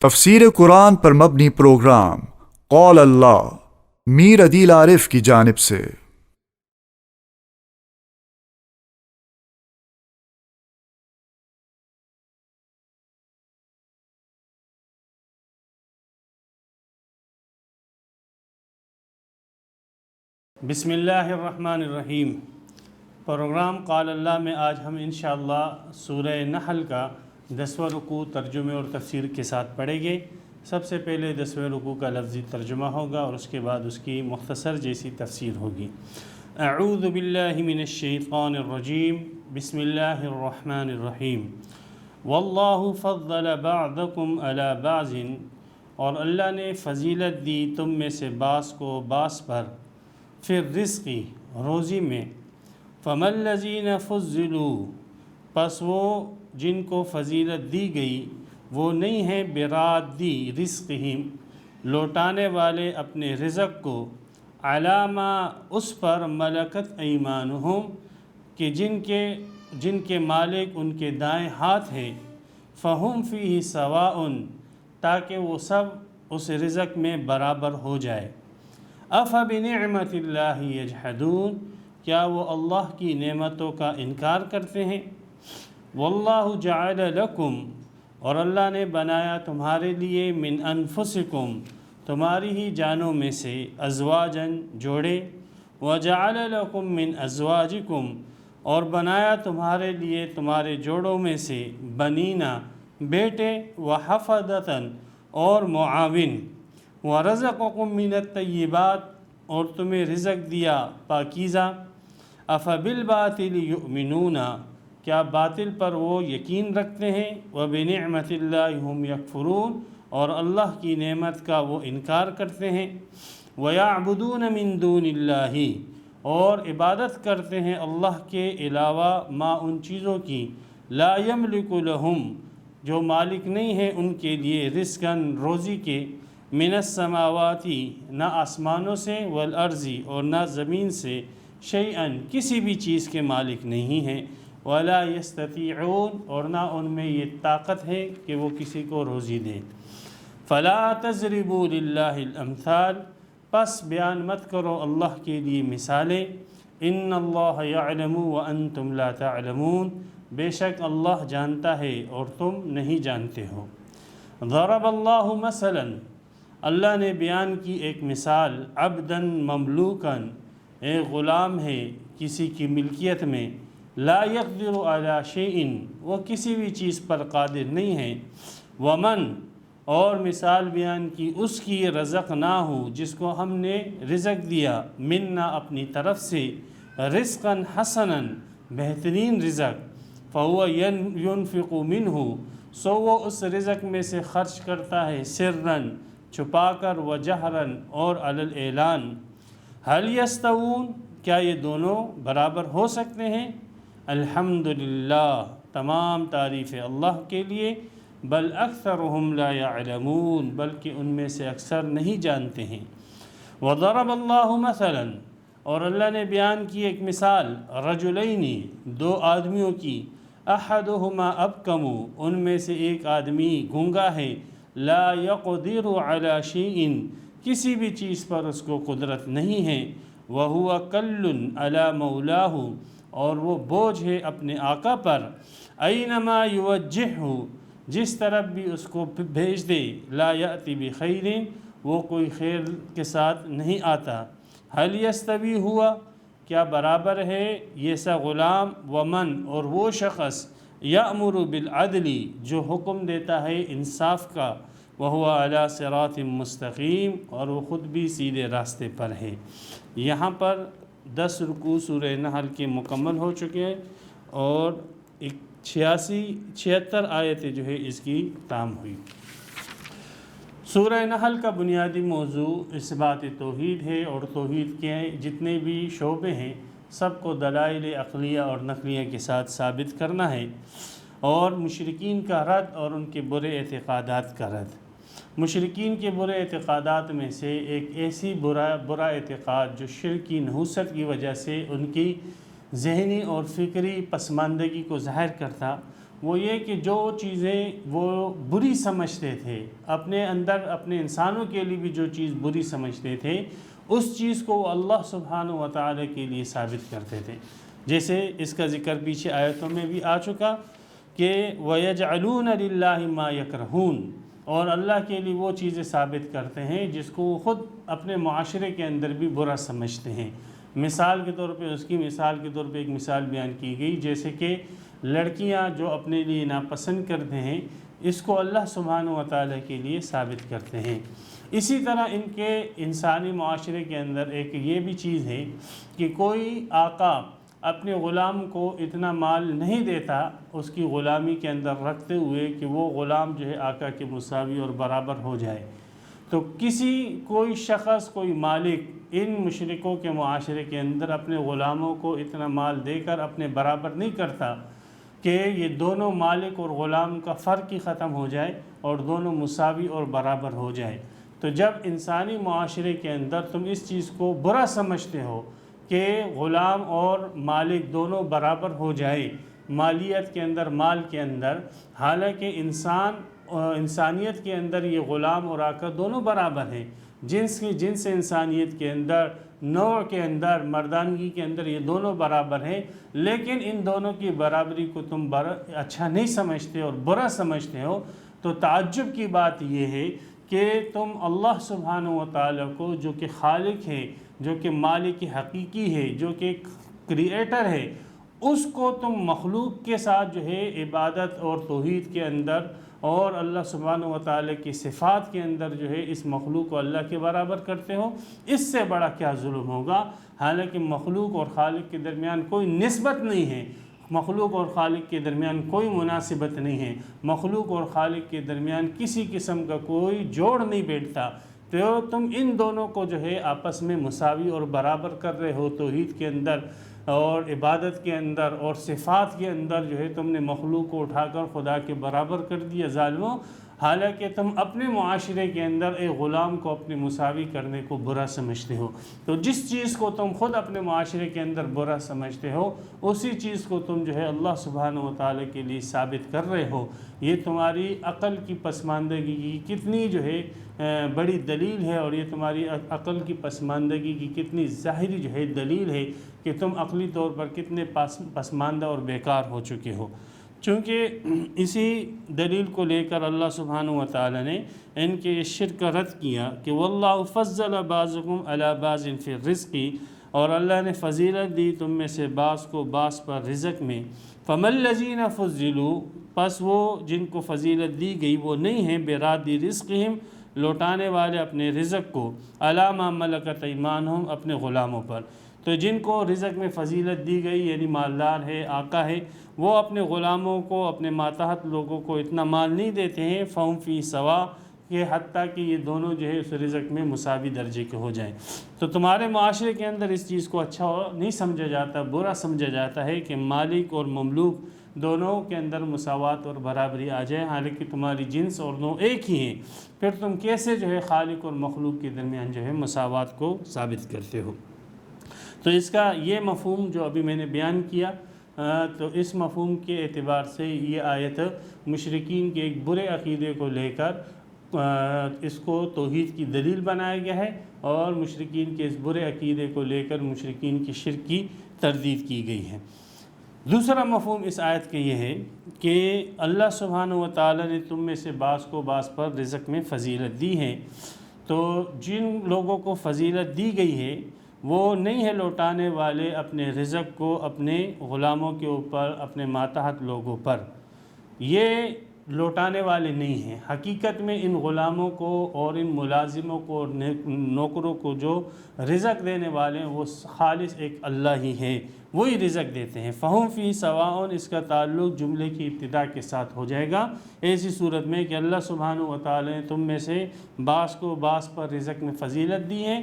تفسیر قرآن پر مبنی پروگرام قول اللہ میر عدیل عارف کی جانب سے۔ بسم اللہ الرحمن الرحیم۔ پروگرام قال اللہ میں آج ہم انشاءاللہ سورہ نحل کا 10واں رکوع ترجمے اور تفسیر کے ساتھ پڑھیں گے۔ سب سے پہلے 10ویں رکوع کا لفظی ترجمہ ہوگا اور اس کے بعد اس کی مختصر جیسی تفسیر ہوگی۔ اعوذ باللہ من الشیطان الرجیم، بسم اللہ الرحمن الرحیم۔ واللہ فضل بعضکم علی بعض، اور اللہ نے فضیلت دی تم میں سے بعض کو بعض پر، فی الرزق روزی میں، فما الذین فضلوا پس وہ جن کو فضیلت دی گئی وہ نہیں ہیں برادی رزقہم لوٹانے والے اپنے رزق کو، علامہ اس پر ملکت ایمانہم کہ جن کے مالک ان کے دائیں ہاتھ ہیں، فہم فیہ سواء تاکہ وہ سب اس رزق میں برابر ہو جائے۔ افبنعمت اللہ یجحدون کیا وہ اللہ کی نعمتوں کا انکار کرتے ہیں۔ واللہ جعل لکم اور اللہ نے بنایا تمہارے لیے من انفسکم تمہاری ہی جانوں میں سے ازواجن جوڑے، وجعل لکم من ازواجکم اور بنایا تمہارے لیے تمہارے جوڑوں میں سے بنینا بیٹے، وحفدتاً اور معاون، ورزقکم من الطیبات اور تمہیں رزق دیا پاکیزہ۔ افبالباطل یؤمنون کیا باطل پر وہ یقین رکھتے ہیں، وبنعمت اللہ ہم یکفرون اور اللہ کی نعمت کا وہ انکار کرتے ہیں۔ ویعبدون من دون اللہ اور عبادت کرتے ہیں اللہ کے علاوہ ما ان چیزوں کی، لا یملک لہم جو مالک نہیں ہیں ان کے لیے، رزقاً روزی کے، من السماواتی نہ آسمانوں سے، والارضی اور نہ زمین سے، شیئاً کسی بھی چیز کے مالک نہیں ہیں، ولا یستطیعون اور نہ ان میں یہ طاقت ہے کہ وہ کسی کو روزی دیں۔ فلا تضربوا للہ الامثال پس بیان مت کرو اللہ کے لیے مثالیں، ان اللہ یعلم وانتم لا تعلمون بے شک اللہ جانتا ہے اور تم نہیں جانتے ہو۔ ضرب اللہ مثلا اللہ نے بیان کی ایک مثال، عبداً مملوکاً ایک غلام ہے کسی کی ملکیت میں، لا یقدر علی شیء وہ کسی بھی چیز پر قادر نہیں ہے، ومن اور مثال بیان کی اس کی رزقناہ جس کو ہم نے رزق دیا، منا اپنی طرف سے، رزقاً حسناً بہترین رزق، فہو ینفق منہ سو وہ اس رزق میں سے خرچ کرتا ہے، سرًا چھپا کر، وجہراً اور علی الاعلان۔ هل یستوون کیا یہ دونوں برابر ہو سکتے ہیں؟ الحمدللہ تمام تعریف اللہ کے لیے، بل اکثرهم لا یعلمون بلکہ ان میں سے اکثر نہیں جانتے ہیں۔ وضرب اللہ مثلا اور اللہ نے بیان کی ایک مثال، رجلین دو آدمیوں کی، احدہما ابکم ان میں سے ایک آدمی گونگا ہے، لا یقدر علی شیء کسی بھی چیز پر اس کو قدرت نہیں ہے، وہو کل علی مولاہ اور وہ بوجھ ہے اپنے آقا پر، اینما یوجہہ جس طرف بھی اس کو بھیج دے، لا یأتی بخیر وہ کوئی خیر کے ساتھ نہیں آتا۔ هل یستوی ہوا کیا برابر ہے یہ سا غلام، ومن اور وہ شخص، یأمر بالعدل جو حکم دیتا ہے انصاف کا، وہو علی صراط مستقیم اور وہ خود بھی سیدھے راستے پر ہے۔ یہاں پر 10 رکوع سورہ نحل کے مکمل ہو چکے ہیں اور 76 آیتیں جو ہے اس کی تام ہوئی۔ سورہ نحل کا بنیادی موضوع اثبات توحید ہے اور توحید کے جتنے بھی شعبے ہیں سب کو دلائل عقلیہ اور نقلیہ کے ساتھ ثابت کرنا ہے، اور مشرکین کا رد اور ان کے برے اعتقادات کا رد۔ مشرکین کے برے اعتقادات میں سے ایک ایسی برا اعتقاد جو شرک کی نحوست کی وجہ سے ان کی ذہنی اور فکری پسماندگی کو ظاہر کرتا، وہ یہ کہ جو چیزیں وہ بری سمجھتے تھے اپنے اندر، اپنے انسانوں کے لیے بھی جو چیز بری سمجھتے تھے، اس چیز کو وہ اللہ سبحانہ و تعالیٰ کے لیے ثابت کرتے تھے۔ جیسے اس کا ذکر پیچھے آیتوں میں بھی آ چکا کہ وَيَجْعَلُونَ لِلَّهِ مَا يَكْرَهُونَ، اور اللہ کے لیے وہ چیزیں ثابت کرتے ہیں جس کو وہ خود اپنے معاشرے کے اندر بھی برا سمجھتے ہیں۔ مثال کے طور پہ، اس کی مثال کے طور پہ ایک مثال بیان کی گئی، جیسے کہ لڑکیاں جو اپنے لیے ناپسند کرتے ہیں، اس کو اللہ سبحانہ و تعالیٰ کے لیے ثابت کرتے ہیں۔ اسی طرح ان کے انسانی معاشرے کے اندر ایک یہ بھی چیز ہے کہ کوئی آقا اپنے غلام کو اتنا مال نہیں دیتا اس کی غلامی کے اندر رکھتے ہوئے کہ وہ غلام جو ہے آقا کے مساوی اور برابر ہو جائے۔ تو کوئی شخص، کوئی مالک ان مشرکوں کے معاشرے کے اندر اپنے غلاموں کو اتنا مال دے کر اپنے برابر نہیں کرتا کہ یہ دونوں مالک اور غلام کا فرق ہی ختم ہو جائے اور دونوں مساوی اور برابر ہو جائے۔ تو جب انسانی معاشرے کے اندر تم اس چیز کو برا سمجھتے ہو کہ غلام اور مالک دونوں برابر ہو جائے مالیت کے اندر، مال کے اندر، حالانکہ انسانیت کے اندر یہ غلام اور آقا دونوں برابر ہیں، جنس انسانیت کے اندر، نوع کے اندر، مردانگی کے اندر یہ دونوں برابر ہیں، لیکن ان دونوں کی برابری کو تم اچھا نہیں سمجھتے اور برا سمجھتے ہو، تو تعجب کی بات یہ ہے کہ تم اللہ سبحانہ و تعالیٰ کو، جو کہ خالق ہے، جو کہ مالک حقیقی ہے، جو کہ کریئیٹر ہے، اس کو تم مخلوق کے ساتھ جو ہے عبادت اور توحید کے اندر اور اللہ سبحانہ و تعالیٰ کی صفات کے اندر جو ہے اس مخلوق کو اللہ کے برابر کرتے ہو۔ اس سے بڑا کیا ظلم ہوگا؟ حالانکہ مخلوق اور خالق کے درمیان کوئی نسبت نہیں ہے، مخلوق اور خالق کے درمیان کوئی مناسبت نہیں ہے، مخلوق اور خالق کے درمیان کسی قسم کا کوئی جوڑ نہیں بیٹھتا، تو تم ان دونوں کو جو ہے آپس میں مساوی اور برابر کر رہے ہو توحید کے اندر اور عبادت کے اندر اور صفات کے اندر، جو ہے تم نے مخلوق کو اٹھا کر خدا کے برابر کر دیا ظالموں۔ حالانکہ تم اپنے معاشرے کے اندر ایک غلام کو اپنے مساوی کرنے کو برا سمجھتے ہو، تو جس چیز کو تم خود اپنے معاشرے کے اندر برا سمجھتے ہو، اسی چیز کو تم جو ہے اللہ سبحانہ و تعالیٰ کے لیے ثابت کر رہے ہو۔ یہ تمہاری عقل کی پسماندگی کی کتنی جو ہے بڑی دلیل ہے، اور یہ تمہاری عقل کی پسماندگی کی کتنی ظاہری جو ہے دلیل ہے کہ تم عقلی طور پر کتنے پسماندہ اور بیکار ہو چکے ہو۔ چونکہ اسی دلیل کو لے کر اللہ سبحانہ و تعالیٰ نے ان کے شرک کا رد کیا کہ وَاللَّهُ فَضَّلَ بَعْضَكُمْ عَلَى بَعْضٍ فِي الرِّزْقِ، اور اللہ نے فضیلت دی تم میں سے بعض کو بعض پر رزق میں۔ فَمَا الَّذِينَ فُضِّلُوا، پس وہ جن کو فضیلت دی گئی وہ نہیں ہیں بِرَادِّ رِزْقِهِمْ، لوٹانے والے اپنے رزق کو، عَلَى مَا مَلَكَتْ أَيْمَانُهُمْ، اپنے غلاموں پر۔ تو جن کو رزق میں فضیلت دی گئی، یعنی مالدار ہے، آقا ہے، وہ اپنے غلاموں کو، اپنے ماتحت لوگوں کو اتنا مال نہیں دیتے ہیں، فَهُمْ فِي سَوَاءٍ، کہ حتیٰ کہ یہ دونوں جو ہے اس رزق میں مساوی درجے کے ہو جائیں۔ تو تمہارے معاشرے کے اندر اس چیز کو اچھا نہیں سمجھا جاتا، برا سمجھا جاتا ہے کہ مالک اور مملوک دونوں کے اندر مساوات اور برابری آ جائے، حالانکہ تمہاری جنس اور نوع ایک ہی ہیں، پھر تم کیسے جو ہے خالق اور مخلوق کے درمیان جو ہے مساوات کو ثابت کرتے ہو؟ تو اس کا یہ مفہوم جو ابھی میں نے بیان کیا، تو اس مفہوم کے اعتبار سے یہ آیت مشرکین کے ایک برے عقیدے کو لے کر اس کو توحید کی دلیل بنایا گیا ہے، اور مشرکین کے اس برے عقیدے کو لے کر مشرکین کی شرک کی تردید کی گئی ہے۔ دوسرا مفہوم اس آیت کا یہ ہے کہ اللہ سبحانہ و تعالیٰ نے تم میں سے بعض کو بعض پر رزق میں فضیلت دی ہے، تو جن لوگوں کو فضیلت دی گئی ہے وہ نہیں ہے لوٹانے والے اپنے رزق کو اپنے غلاموں کے اوپر، اپنے ماتحت لوگوں پر، یہ لوٹانے والے نہیں ہیں۔ حقیقت میں ان غلاموں کو اور ان ملازموں کو اور نوکروں کو جو رزق دینے والے ہیں وہ خالص ایک اللہ ہی ہے، وہی رزق دیتے ہیں۔ فَهُمْ فِي سَوَاءٌ، اس کا تعلق جملے کی ابتدا کے ساتھ ہو جائے گا، ایسی صورت میں کہ اللہ سبحانہ و تعالی نے تم میں سے بعض کو بعض پر رزق میں فضیلت دی ہے،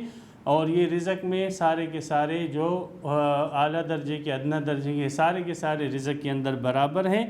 اور یہ رزق میں سارے کے سارے جو اعلیٰ درجے کے، ادنیٰ درجے کے، سارے کے سارے رزق کے اندر برابر ہیں،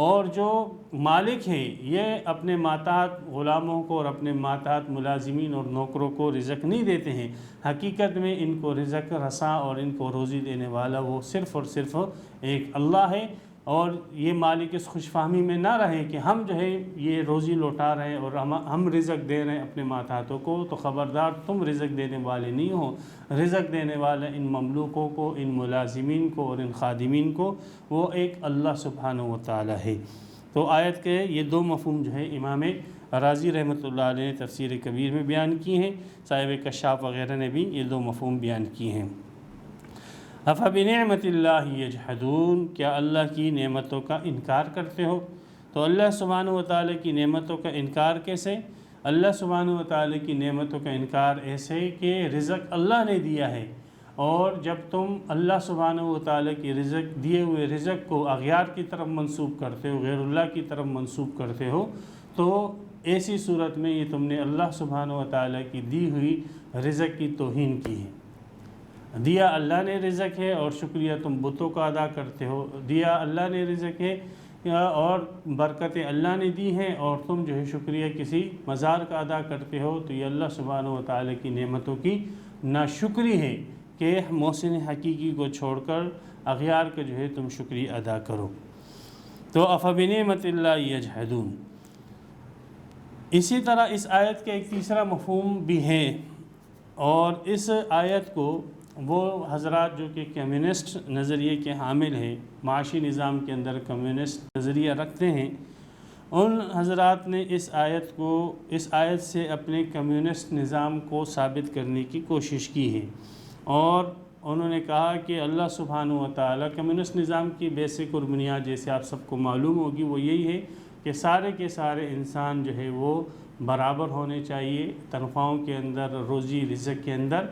اور جو مالک ہیں یہ اپنے ماتحت غلاموں کو اور اپنے ماتحت ملازمین اور نوکروں کو رزق نہیں دیتے ہیں۔ حقیقت میں ان کو رزق رساں اور ان کو روزی دینے والا وہ صرف اور صرف ایک اللہ ہے۔ اور یہ مالک اس خوش فہمی میں نہ رہے کہ ہم جو ہے یہ روزی لوٹا رہے ہیں اور ہم رزق دے رہے ہیں اپنے ماتحتوں کو، تو خبردار تم رزق دینے والے نہیں ہو، رزق دینے والے ان مملوکوں کو، ان ملازمین کو اور ان خادمین کو وہ ایک اللہ سبحانہ و تعالی ہے۔ تو آیت کے یہ دو مفہوم جو ہے امام رازی رحمۃ اللہ علیہ نے تفسیر کبیر میں بیان کی ہیں، صاحب کشاف وغیرہ نے بھی یہ دو مفہوم بیان کیے ہیں۔ افبنعمت اللہ یجحدون، کیا اللہ کی نعمتوں کا انکار کرتے ہو؟ تو اللہ سبحانہ و تعالیٰ کی نعمتوں کا انکار کیسے؟ اللہ سبحانہ و تعالیٰ کی نعمتوں کا انکار ایسے کہ رزق اللہ نے دیا ہے، اور جب تم اللہ سبحانہ و تعالیٰ کی رزق دیے ہوئے رزق کو اغیار کی طرف منسوب کرتے ہو، غیر اللہ کی طرف منسوب کرتے ہو، تو ایسی صورت میں یہ تم نے اللہ سبحانہ و تعالیٰ کی دی ہوئی رزق کی توہین کی ہے۔ دیا اللہ نے رزق ہے اور شکریہ تم بتوں کا ادا کرتے ہو، دیا اللہ نے رزق ہے اور برکتیں اللہ نے دی ہیں اور تم جو ہے شکریہ کسی مزار کا ادا کرتے ہو، تو یہ اللہ سبحانہ و تعالیٰ کی نعمتوں کی ناشکری ہے کہ محسن حقیقی کو چھوڑ کر اغیار کا جو ہے تم شکریہ ادا کرو۔ تو افبنعمت اللہ یجحدون۔ اسی طرح اس آیت کا ایک تیسرا مفہوم بھی ہے، اور اس آیت کو وہ حضرات جو کہ کمیونسٹ نظریے کے حامل ہیں، معاشی نظام کے اندر کمیونسٹ نظریہ رکھتے ہیں، ان حضرات نے اس آیت سے اپنے کمیونسٹ نظام کو ثابت کرنے کی کوشش کی ہے، اور انہوں نے کہا کہ اللہ سبحانہ و تعالیٰ کمیونسٹ نظام کی بیسک اور بنیاد جیسے آپ سب کو معلوم ہوگی وہ یہی ہے کہ سارے کے سارے انسان جو ہے وہ برابر ہونے چاہیے، تنخواہوں کے اندر، روزی رزق کے اندر،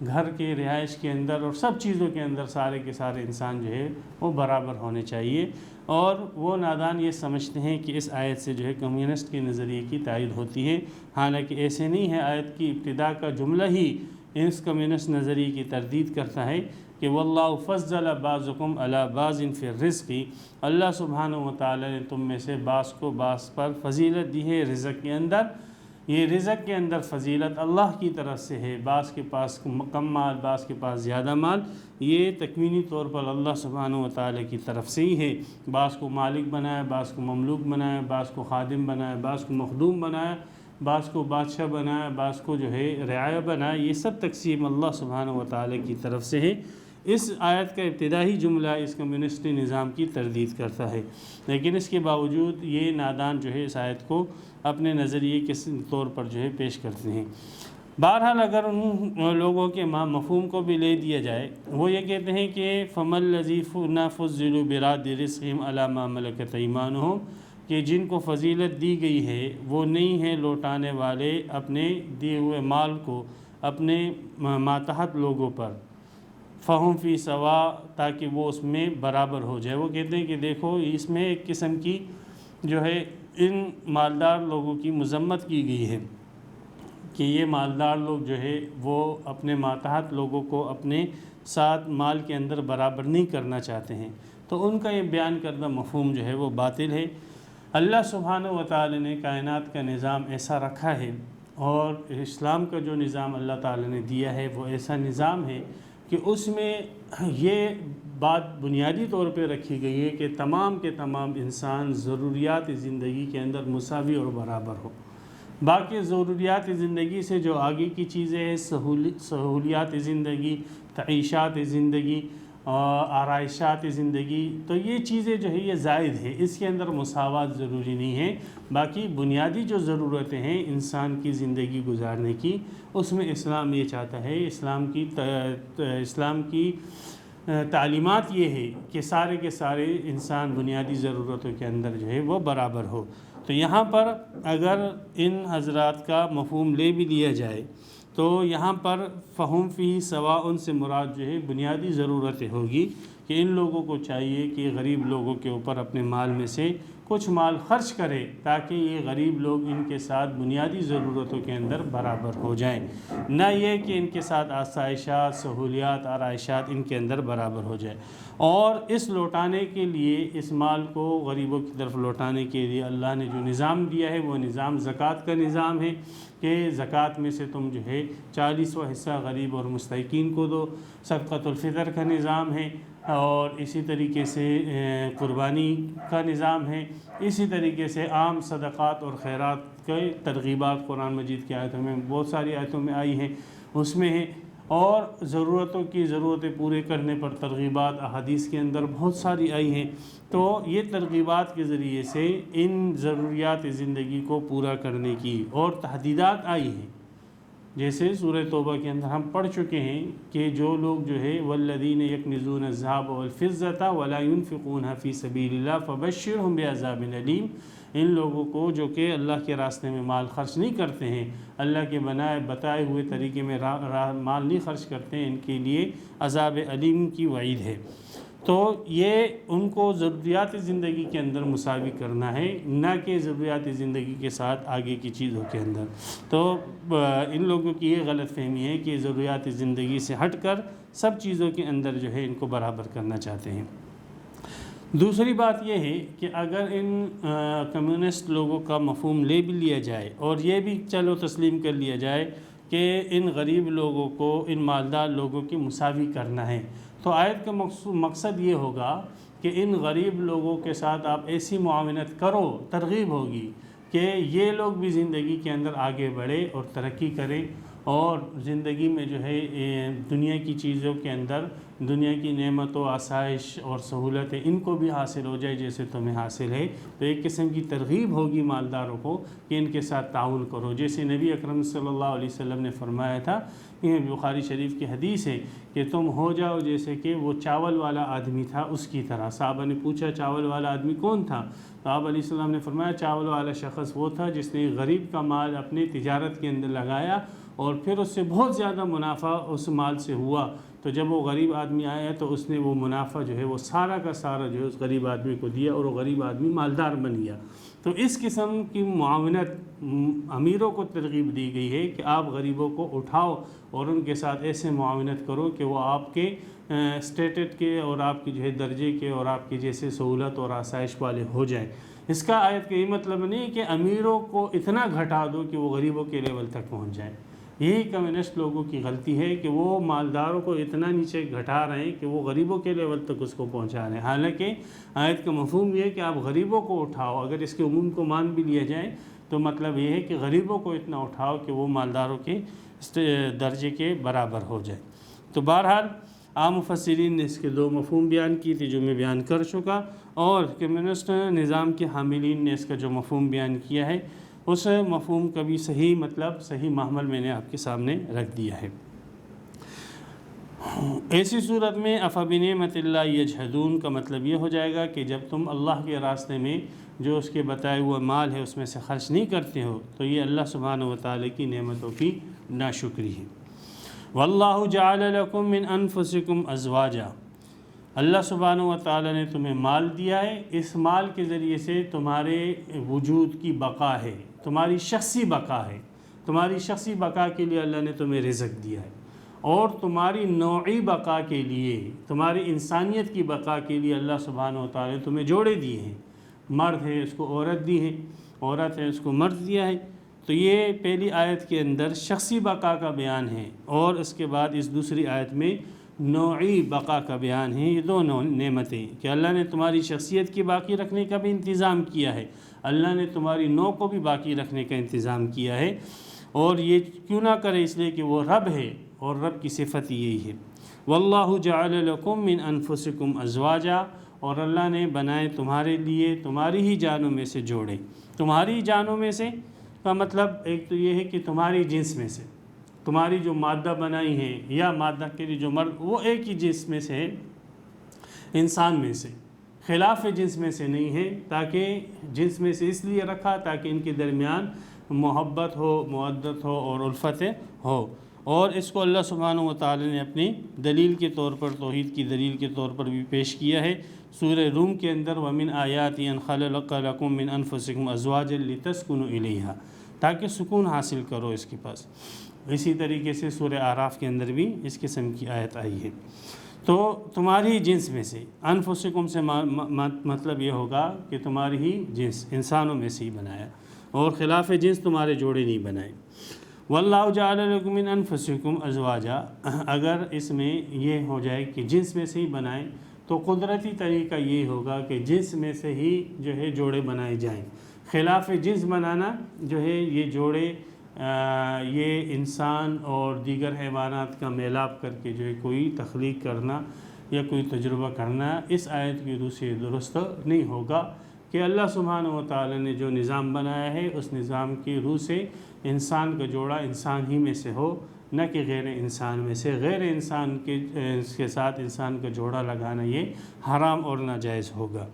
گھر کے رہائش کے اندر اور سب چیزوں کے اندر سارے کے سارے انسان جو ہے وہ برابر ہونے چاہیے۔ اور وہ نادان یہ سمجھتے ہیں کہ اس آیت سے جو ہے کمیونسٹ کے نظریے کی تائید ہوتی ہے، حالانکہ ایسے نہیں ہے۔ آیت کی ابتدا کا جملہ ہی اس کمیونسٹ نظریے کی تردید کرتا ہے کہ واللہ فضل بعضکم علی بعض فی الرزق، اللہ سبحانہ و تعالی نے تم میں سے بعض کو بعض پر فضیلت دی ہے رزق کے اندر۔ یہ رزق کے اندر فضیلت اللہ کی طرف سے ہے، بعض کے پاس کم مال، بعض کے پاس زیادہ مال، یہ تکوینی طور پر اللہ سبحانہ و تعالی کی طرف سے ہی ہے۔ بعض کو مالک بنایا، بعض کو مملوک بنایا، بعض کو خادم بنایا، بعض کو مخدوم بنایا، بعض کو بادشاہ بنایا، بعض کو جو ہے رعایا بنایا، یہ سب تقسیم اللہ سبحانہ و تعالی کی طرف سے ہے۔ اس آیت کا ابتدائی جملہ اس کمیونسٹی نظام کی تردید کرتا ہے، لیکن اس کے باوجود یہ نادان جو ہے اس آیت کو اپنے نظریے کے طور پر جو ہے پیش کرتے ہیں۔ بہرحال اگر ان لوگوں کے مفہوم کو بھی لے دیا جائے، وہ یہ کہتے ہیں کہ فَمَا الَّذِينَ فُضِّلُوا بِرَادِّ رِزْقِهِمْ عَلَىٰ مَا مَلَكَتْ أَيْمَانُهُمْ، کہ جن کو فضیلت دی گئی ہے وہ نہیں ہیں لوٹانے والے اپنے دیے ہوئے مال کو اپنے ماتحت لوگوں پر، فہم فی سوا، تاکہ وہ اس میں برابر ہو جائے۔ وہ کہتے ہیں کہ دیکھو اس میں ایک قسم کی جو ہے ان مالدار لوگوں کی مذمت کی گئی ہے کہ یہ مالدار لوگ جو ہے وہ اپنے ماتحت لوگوں کو اپنے ساتھ مال کے اندر برابر نہیں کرنا چاہتے ہیں، تو ان کا یہ بیان کردہ مفہوم جو ہے وہ باطل ہے۔ اللہ سبحانہ و تعالی نے کائنات کا نظام ایسا رکھا ہے، اور اسلام کا جو نظام اللہ تعالی نے دیا ہے وہ ایسا نظام ہے کہ اس میں یہ بات بنیادی طور پہ رکھی گئی ہے کہ تمام کے تمام انسان ضروریات زندگی کے اندر مساوی اور برابر ہو۔ باقی ضروریات زندگی سے جو آگے کی چیزیں ہیں، سہولیات زندگی، تعیشات زندگی، آرائشات زندگی، تو یہ چیزیں جو ہے یہ زائد ہے، اس کے اندر مساوات ضروری نہیں ہے۔ باقی بنیادی جو ضرورتیں ہیں انسان کی زندگی گزارنے کی، اس میں اسلام یہ چاہتا ہے، اسلام کی تعلیمات یہ ہے کہ سارے کے سارے انسان بنیادی ضرورتوں کے اندر جو ہے وہ برابر ہو۔ تو یہاں پر اگر ان حضرات کا مفہوم لے بھی لیا جائے تو یہاں پر فہم فی سوا ان سے مراد جو ہے بنیادی ضرورتیں ہوگی کہ ان لوگوں کو چاہیے کہ غریب لوگوں کے اوپر اپنے مال میں سے کچھ مال خرچ کرے تاکہ یہ غریب لوگ ان کے ساتھ بنیادی ضرورتوں کے اندر برابر ہو جائیں، نہ یہ کہ ان کے ساتھ آسائشات، سہولیات، آرائشات ان کے اندر برابر ہو جائے۔ اور اس لوٹانے کے لیے، اس مال کو غریبوں کی طرف لوٹانے کے لیے اللہ نے جو نظام دیا ہے وہ نظام زکوٰۃ کا نظام ہے کہ زکوٰۃ میں سے تم جو ہے 40واں حصہ غریب اور مستحقین کو دو۔ صدقۃ الفطر کا نظام ہے، اور اسی طریقے سے قربانی کا نظام ہے، اسی طریقے سے عام صدقات اور خیرات کے ترغیبات قرآن مجید کی آیتوں میں بہت ساری آیتوں میں آئی ہیں، اس میں ہے، اور ضرورتیں پورے کرنے پر ترغیبات احادیث کے اندر بہت ساری آئی ہیں۔ تو یہ ترغیبات کے ذریعے سے ان ضروریات زندگی کو پورا کرنے کی اور تحدیدات آئی ہیں، جیسے سورہ توبہ کے اندر ہم پڑھ چکے ہیں کہ جو لوگ جو ہے والذین یکنزون الذھب والفضة ولا ينفقونها فی سبیل اللہ فبشرهم بعذاب علیم، ان لوگوں کو جو کہ اللہ کے راستے میں مال خرچ نہیں کرتے ہیں، اللہ کے بتائے ہوئے طریقے میں مال نہیں خرچ کرتے ہیں، ان کے لیے عذاب علیم کی وعید ہے۔ تو یہ ان کو ضروریات زندگی کے اندر مساوی کرنا ہے، نہ کہ ضروریات زندگی کے ساتھ آگے کی چیزوں کے اندر۔ تو ان لوگوں کی یہ غلط فہمی ہے کہ ضروریات زندگی سے ہٹ کر سب چیزوں کے اندر جو ہے ان کو برابر کرنا چاہتے ہیں۔ دوسری بات یہ ہے کہ اگر ان کمیونسٹ لوگوں کا مفہوم لے بھی لیا جائے اور یہ بھی چلو تسلیم کر لیا جائے کہ ان غریب لوگوں کو ان مالدار لوگوں کی مساوی کرنا ہے، تو آیت کا مقصد یہ ہوگا کہ ان غریب لوگوں کے ساتھ آپ ایسی معاونت کرو، ترغیب ہوگی کہ یہ لوگ بھی زندگی کے اندر آگے بڑھے اور ترقی کریں، اور زندگی میں جو ہے دنیا کی چیزوں کے اندر دنیا کی نعمت و آسائش اور سہولتیں ان کو بھی حاصل ہو جائے جیسے تمہیں حاصل ہے۔ تو ایک قسم کی ترغیب ہوگی مالداروں کو کہ ان کے ساتھ تعاون کرو، جیسے نبی اکرم صلی اللہ علیہ وسلم نے فرمایا تھا، یہ بخاری شریف کی حدیث ہے کہ تم ہو جاؤ جیسے کہ وہ چاول والا آدمی تھا اس کی طرح۔ صحابہ نے پوچھا چاول والا آدمی کون تھا؟ تو آپ علیہ السلام نے فرمایا چاول والا شخص وہ تھا جس نے غریب کا مال اپنی تجارت کے اندر لگایا اور پھر اس سے بہت زیادہ منافع اس مال سے ہوا، تو جب وہ غریب آدمی آیا تو اس نے وہ منافع جو ہے وہ سارا کا سارا جو ہے اس غریب آدمی کو دیا اور وہ غریب آدمی مالدار بن گیا۔ تو اس قسم کی معاونت امیروں کو ترغیب دی گئی ہے کہ آپ غریبوں کو اٹھاؤ اور ان کے ساتھ ایسے معاونت کرو کہ وہ آپ کے اسٹیٹس کے اور آپ کی جو ہے درجے کے اور آپ کی جیسے سہولت اور آسائش والے ہو جائیں۔ اس کا آیت کا یہ مطلب نہیں کہ امیروں کو اتنا گھٹا دو کہ وہ غریبوں کے لیول تک پہنچ جائیں۔ یہی کمیونسٹ لوگوں کی غلطی ہے کہ وہ مالداروں کو اتنا نیچے گھٹا رہے ہیں کہ وہ غریبوں کے لیول تک اس کو پہنچا رہے ہیں، حالانکہ آیت کا مفہوم یہ ہے کہ آپ غریبوں کو اٹھاؤ۔ اگر اس کے عموم کو مان بھی لیا جائے تو مطلب یہ ہے کہ غریبوں کو اتنا اٹھاؤ کہ وہ مالداروں کے درجے کے برابر ہو جائے۔ تو بہرحال عام مفسرین نے اس کے دو مفہوم بیان کی تھی جو میں بیان کر چکا، اور کمیونسٹ نظام کے حاملین نے اس کا جو مفہوم بیان کیا ہے اس مفہوم کا بھی صحیح مطلب صحیح محمل میں نے آپ کے سامنے رکھ دیا ہے۔ ایسی صورت میں افبنعمت اللہ یجحدون کا مطلب یہ ہو جائے گا کہ جب تم اللہ کے راستے میں جو اس کے بتائے ہوئے مال ہے اس میں سے خرچ نہیں کرتے ہو تو یہ اللہ سبحانہ و تعالیٰ کی نعمتوں کی ناشکری ہے۔ واللہ جعل لکم من انفسکم ازواجا، اللہ سبحانہ و تعالیٰ نے تمہیں مال دیا ہے، اس مال کے ذریعے سے تمہارے وجود کی بقا ہے، تمہاری شخصی بقا ہے، تمہاری شخصی بقا کے لیے اللہ نے تمہیں رزق دیا ہے، اور تمہاری نوعی بقا کے لیے، تمہاری انسانیت کی بقا کے لیے اللہ سبحانہ و تعالیٰ نے تمہیں جوڑے دیے ہیں، مرد ہے اس کو عورت دی ہے، عورت ہے اس کو مرد دیا ہے۔ تو یہ پہلی آیت کے اندر شخصی بقا کا بیان ہے، اور اس کے بعد اس دوسری آیت میں نوعی بقا کا بیان ہے۔ یہ دو نعمتیں کہ اللہ نے تمہاری شخصیت کی باقی رکھنے کا بھی انتظام کیا ہے، اللہ نے تمہاری نوع کو بھی باقی رکھنے کا انتظام کیا ہے، اور یہ کیوں نہ کرے؟ اس لیے کہ وہ رب ہے اور رب کی صفت یہی ہے۔ واللہ جعل لکم من انفسکم ازواجا، اور اللہ نے بنائے تمہارے لیے تمہاری ہی جانوں میں سے جوڑے۔ تمہاری جانوں میں سے کا مطلب ایک تو یہ ہے کہ تمہاری جنس میں سے، تمہاری جو مادہ بنائی ہے یا مادہ کے لیے جو مرد وہ ایک ہی جنس میں سے ہے، انسان میں سے، خلاف جنس میں سے نہیں ہے، تاکہ جنس میں سے اس لیے رکھا تاکہ ان کے درمیان محبت ہو، مودت ہو اور الفت ہو۔ اور اس کو اللہ سبحانہ و تعالی نے اپنی دلیل کے طور پر، توحید کی دلیل کے طور پر بھی پیش کیا ہے سورہ روم کے اندر، وَمِنْ آیَاتِهِ أَنْ خَلَقَ لَكُم مِّنْ أَنفُسِكُمْ أَزْوَاجًا لِتَسْكُنُوا إِلَيْهَا، تاکہ سکون حاصل کرو اس کے پاس۔ اسی طریقے سے سورہ اعراف کے اندر بھی اس قسم کی آیت آئی ہے۔ تو تمہاری جنس میں سے، انفسکم سے مطلب یہ ہوگا کہ تمہاری ہی جنس، انسانوں میں سے ہی بنایا، اور خلاف جنس تمہارے جوڑے نہیں بنائے۔ واللہ جعل لکم من انفسکم ازواجا، اگر اس میں یہ ہو جائے کہ جنس میں سے ہی بنائیں تو قدرتی طریقہ یہ ہوگا کہ جنس میں سے ہی جو ہے جوڑے بنائے جائیں۔ خلاف جنس بنانا جو ہے یہ جوڑے یہ انسان اور دیگر حیوانات کا میلاپ کر کے جو ہے کوئی تخلیق کرنا یا کوئی تجربہ کرنا اس آیت کی روح سے درست نہیں ہوگا کہ اللہ سبحانہ و تعالی نے جو نظام بنایا ہے اس نظام کی روح سے انسان کا جوڑا انسان ہی میں سے ہو، نہ کہ غیر انسان میں سے۔ غیر انسان کے ساتھ انسان کا جوڑا لگانا یہ حرام اور ناجائز ہوگا۔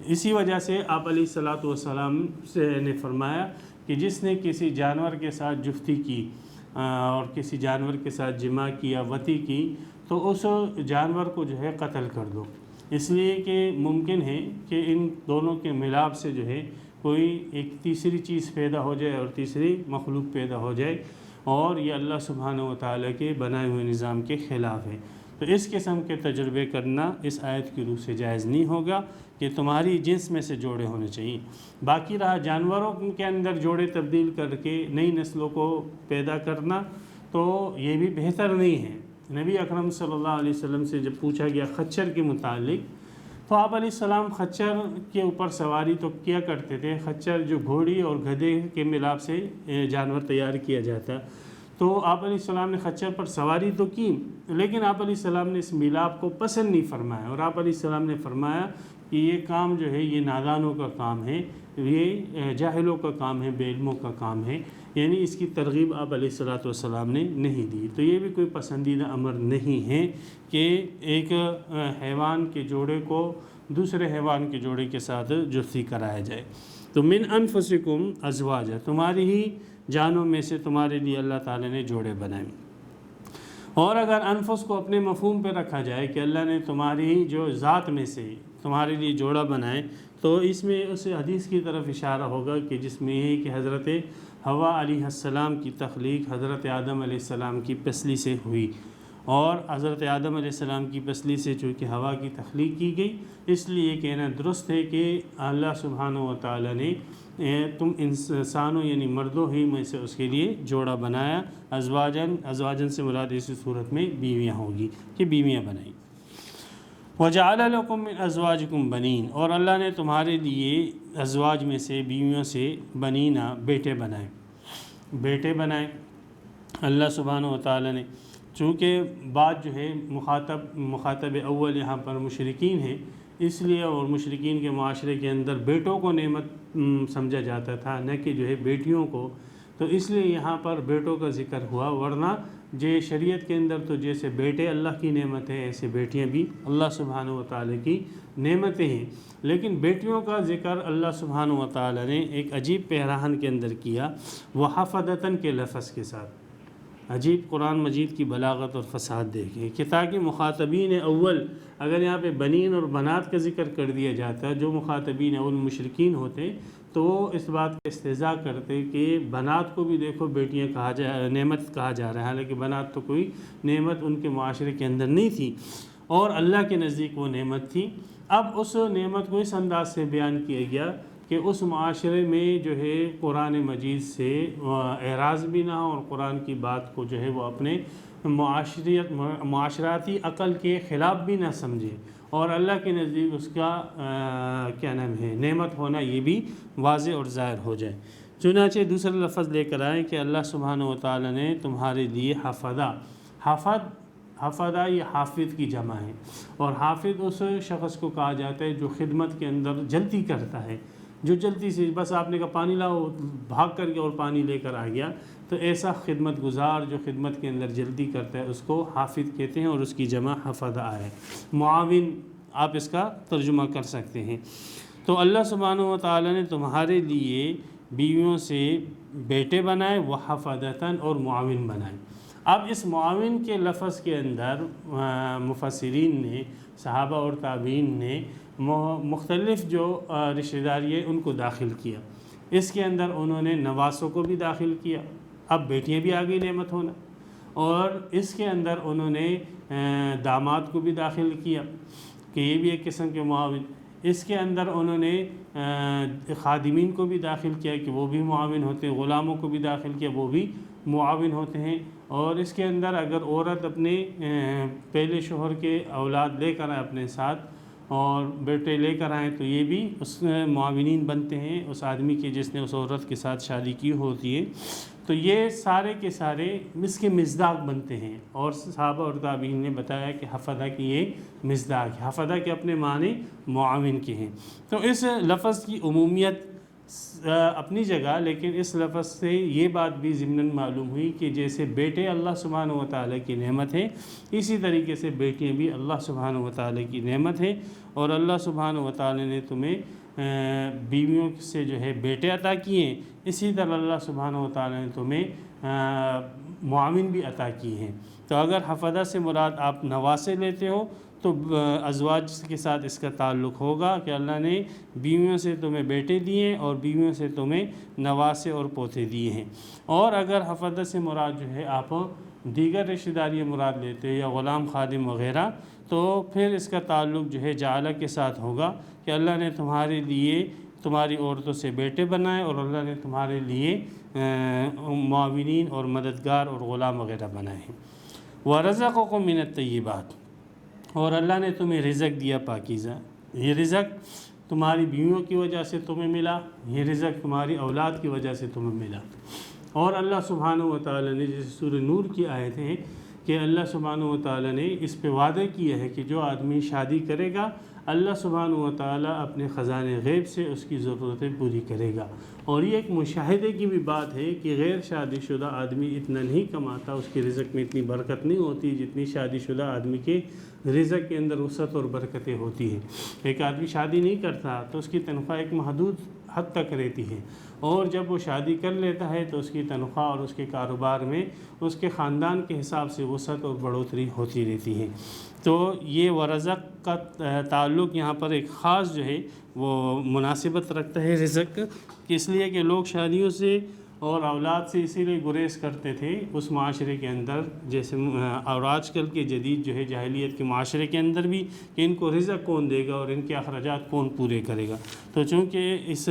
اسی وجہ سے آپ علیہ الصلاۃ والسلام سے نے فرمایا کہ جس نے کسی جانور کے ساتھ جفتی کی اور کسی جانور کے ساتھ جماع کی یا وطی کی تو اس جانور کو جو ہے قتل کر دو، اس لیے کہ ممکن ہے کہ ان دونوں کے ملاپ سے جو ہے کوئی ایک تیسری چیز پیدا ہو جائے اور تیسری مخلوق پیدا ہو جائے، اور یہ اللہ سبحانہ و تعالیٰ کے بنائے ہوئے نظام کے خلاف ہے۔ تو اس قسم کے تجربے کرنا اس آیت کی روح سے جائز نہیں ہوگا کہ تمہاری جنس میں سے جوڑے ہونے چاہیے۔ باقی رہا جانوروں کے اندر جوڑے تبدیل کر کے نئی نسلوں کو پیدا کرنا، تو یہ بھی بہتر نہیں ہے۔ نبی اکرم صلی اللہ علیہ وسلم سے جب پوچھا گیا خچر کے متعلق تو آپ علیہ السلام خچر کے اوپر سواری تو کیا کرتے تھے۔ خچر جو گھوڑی اور گدھے کے ملاپ سے جانور تیار کیا جاتا، تو آپ علیہ السلام نے خچر پر سواری تو کی، لیکن آپ علیہ السلام نے اس ملاپ کو پسند نہیں فرمایا، اور آپ علیہ السلام نے فرمایا کہ یہ کام جو ہے یہ نادانوں کا کام ہے، یہ جاہلوں کا کام ہے، بے علموں کا کام ہے، یعنی اس کی ترغیب آپ علیہ الصلاۃ والسلام نے نہیں دی۔ تو یہ بھی کوئی پسندیدہ امر نہیں ہے کہ ایک حیوان کے جوڑے کو دوسرے حیوان کے جوڑے کے ساتھ جفتی کرایا جائے۔ تو من انفسکم ازواجا، تمہاری ہی جانوں میں سے تمہارے لیے اللہ تعالیٰ نے جوڑے بنائے۔ اور اگر انفس کو اپنے مفہوم پہ رکھا جائے کہ اللہ نے تمہاری ہی جو ذات میں سے تمہارے لیے جوڑا بنائے، تو اس میں اس حدیث کی طرف اشارہ ہوگا کہ جس میں یہ کہ حضرت حوا علیہ السلام کی تخلیق حضرت آدم علیہ السلام کی پسلی سے ہوئی، اور حضرت آدم علیہ السلام کی پسلی سے چونکہ ہوا کی تخلیق کی گئی، اس لیے یہ کہنا درست ہے کہ اللہ سبحانہ و تعالیٰ نے تم انسانوں یعنی مردوں ہی میں سے اس کے لیے جوڑا بنایا۔ ازواجن سے مراد اسی صورت میں بیویاں ہوگی کہ بیویاں بنائیں۔ وَجَعَلَ لَكُم مِّنْ أَزْوَاجِكُمْ بَنِينَ، اور اللہ نے تمہارے لیے ازواج میں سے بیویوں سے بنینا بیٹے بنائے اللہ سبحانہ و تعالیٰ نے۔ چونکہ بات جو ہے مخاطب اول یہاں پر مشرکین ہیں، اس لیے اور مشرکین کے معاشرے کے اندر بیٹوں کو نعمت سمجھا جاتا تھا، نہ کہ جو ہے بیٹیوں کو، تو اس لیے یہاں پر بیٹوں کا ذکر ہوا، ورنہ شریعت کے اندر تو جیسے بیٹے اللہ کی نعمت ہے ایسے بیٹیاں بھی اللہ سبحانہ و تعالیٰ کی نعمتیں ہیں، لیکن بیٹیوں کا ذکر اللہ سبحانہ و تعالیٰ نے ایک عجیب پیراہن کے اندر کیا، وحفدتاً کے لفظ کے ساتھ۔ عجیب قرآن مجید کی بلاغت اور فصاحت دیکھیں کہ تاکہ مخاطبین اول، اگر یہاں پہ بنین اور بنات کا ذکر کر دیا جاتا، جو مخاطبین اول مشرکین ہوتے تو وہ اس بات کا استہزاء کرتے کہ بنات کو بھی دیکھو بیٹیاں نعمت کہا جا رہا ہے، حالانکہ بنات تو کوئی نعمت ان کے معاشرے کے اندر نہیں تھی، اور اللہ کے نزدیک وہ نعمت تھی۔ اب اس نعمت کو اس انداز سے بیان کیا گیا کہ اس معاشرے میں جو ہے قرآن مجید سے اعراض بھی نہ ہو، اور قرآن کی بات کو جو ہے وہ اپنے معاشراتی عقل کے خلاف بھی نہ سمجھے، اور اللہ کے نزدیک اس کا نعمت ہونا یہ بھی واضح اور ظاہر ہو جائے۔ چنانچہ دوسرا لفظ لے کر آئیں کہ اللہ سبحانہ و تعالیٰ نے تمہارے لیے حفدہ یہ حافظ کی جمع ہے، اور حافظ اس شخص کو کہا جاتا ہے جو خدمت کے اندر جلدی کرتا ہے، جو جلدی سے بس آپ نے کہا پانی لاؤ، بھاگ کر کے اور پانی لے کر آ گیا، تو ایسا خدمت گزار جو خدمت کے اندر جلدی کرتا ہے اس کو حافظ کہتے ہیں، اور اس کی جمع حفدہ ہے۔ معاون آپ اس کا ترجمہ کر سکتے ہیں۔ تو اللہ سبحانہ و تعالیٰ نے تمہارے لیے بیویوں سے بیٹے بنائے، وحفدتاً اور معاون بنائے۔ اب اس معاون کے لفظ کے اندر مفسرین نے، صحابہ اور تابعین نے مختلف جو رشتہ داری ہے ان کو داخل کیا۔ اس کے اندر انہوں نے نواسوں کو بھی داخل کیا، اب بیٹیاں بھی آگئی نعمت ہونا، اور اس کے اندر انہوں نے داماد کو بھی داخل کیا کہ یہ بھی ایک قسم کے معاون۔ اس کے اندر انہوں نے خادمین کو بھی داخل کیا کہ وہ بھی معاون ہوتے ہیں، غلاموں کو بھی داخل کیا، وہ بھی معاون ہوتے ہیں، اور اس کے اندر اگر عورت اپنے پہلے شوہر کے اولاد لے کر آئے اپنے ساتھ اور بیٹے لے کر آئیں تو یہ بھی اس معاونین بنتے ہیں اس آدمی کے جس نے اس عورت کے ساتھ شادی کی ہوتی ہے. تو یہ سارے کے سارے اس کے مصداق بنتے ہیں. اور صحابہ اور تابعین نے بتایا کہ حفظہ کی یہ مصداق ہے. حفظہ کے اپنے معنی معاون کے ہیں. تو اس لفظ کی عمومیت اپنی جگہ، لیکن اس لفظ سے یہ بات بھی ضمناً معلوم ہوئی کہ جیسے بیٹے اللہ سبحانہ و تعالیٰ کی نعمت ہے، اسی طریقے سے بیٹیاں بھی اللہ سبحانہ و تعالیٰ کی نعمت ہے. اور اللہ سبحانہ و تعالیٰ نے تمہیں بیویوں سے جو ہے بیٹے عطا کیے ہیں، اسی طرح اللہ سبحانہ و تعالیٰ نے تمہیں معاون بھی عطا کیے ہیں. تو اگر حفظہ سے مراد آپ نواسے لیتے ہو تو ازواج کے ساتھ اس کا تعلق ہوگا کہ اللہ نے بیویوں سے تمہیں بیٹے دیے اور بیویوں سے تمہیں نواسے اور پوتے دیے ہیں. اور اگر حفظہ سے مراد جو ہے آپ دیگر رشتہ داری مراد لیتے ہیں یا غلام خادم وغیرہ، تو پھر اس کا تعلق جو ہے جعلہ کے ساتھ ہوگا کہ اللہ نے تمہارے لیے تمہاری عورتوں سے بیٹے بنائے اور اللہ نے تمہارے لیے معاونین اور مددگار اور غلام وغیرہ بنائے ہیں. وَرَزَقَكُم مِّنَ الطَّيِّبَاتِ، اور اللہ نے تمہیں رزق دیا پاکیزہ. یہ رزق تمہاری بیویوں کی وجہ سے تمہیں ملا، یہ رزق تمہاری اولاد کی وجہ سے تمہیں ملا. اور اللہ سبحانہ و تعالیٰ نے جیسے سورہ نور کی آیت ہے کہ اللہ سبحانہ و تعالیٰ نے اس پہ وعدہ کیا ہے کہ جو آدمی شادی کرے گا اللہ سبحانہ و تعالیٰ اپنے خزانے غیب سے اس کی ضرورتیں پوری کرے گا. اور یہ ایک مشاہدے کی بھی بات ہے کہ غیر شادی شدہ آدمی اتنا نہیں کماتا، اس کے رزق میں اتنی برکت نہیں ہوتی جتنی شادی شدہ آدمی کے رزق کے اندر وسعت اور برکتیں ہوتی ہیں. ایک آدمی شادی نہیں کرتا تو اس کی تنخواہ ایک محدود حد تک رہتی ہے، اور جب وہ شادی کر لیتا ہے تو اس کی تنخواہ اور اس کے کاروبار میں اس کے خاندان کے حساب سے وسعت اور بڑھوتری ہوتی رہتی ہے. تو یہ ورزق کا تعلق یہاں پر ایک خاص جو ہے وہ مناسبت رکھتا ہے رزق، اس لیے کہ لوگ شادیوں سے اور اولاد سے اسی لیے گریز کرتے تھے اس معاشرے کے اندر، جیسے اور آج کل کے جدید جو ہے جاہلیت کے معاشرے کے اندر بھی، کہ ان کو رزق کون دے گا اور ان کے اخراجات کون پورے کرے گا. تو چونکہ اس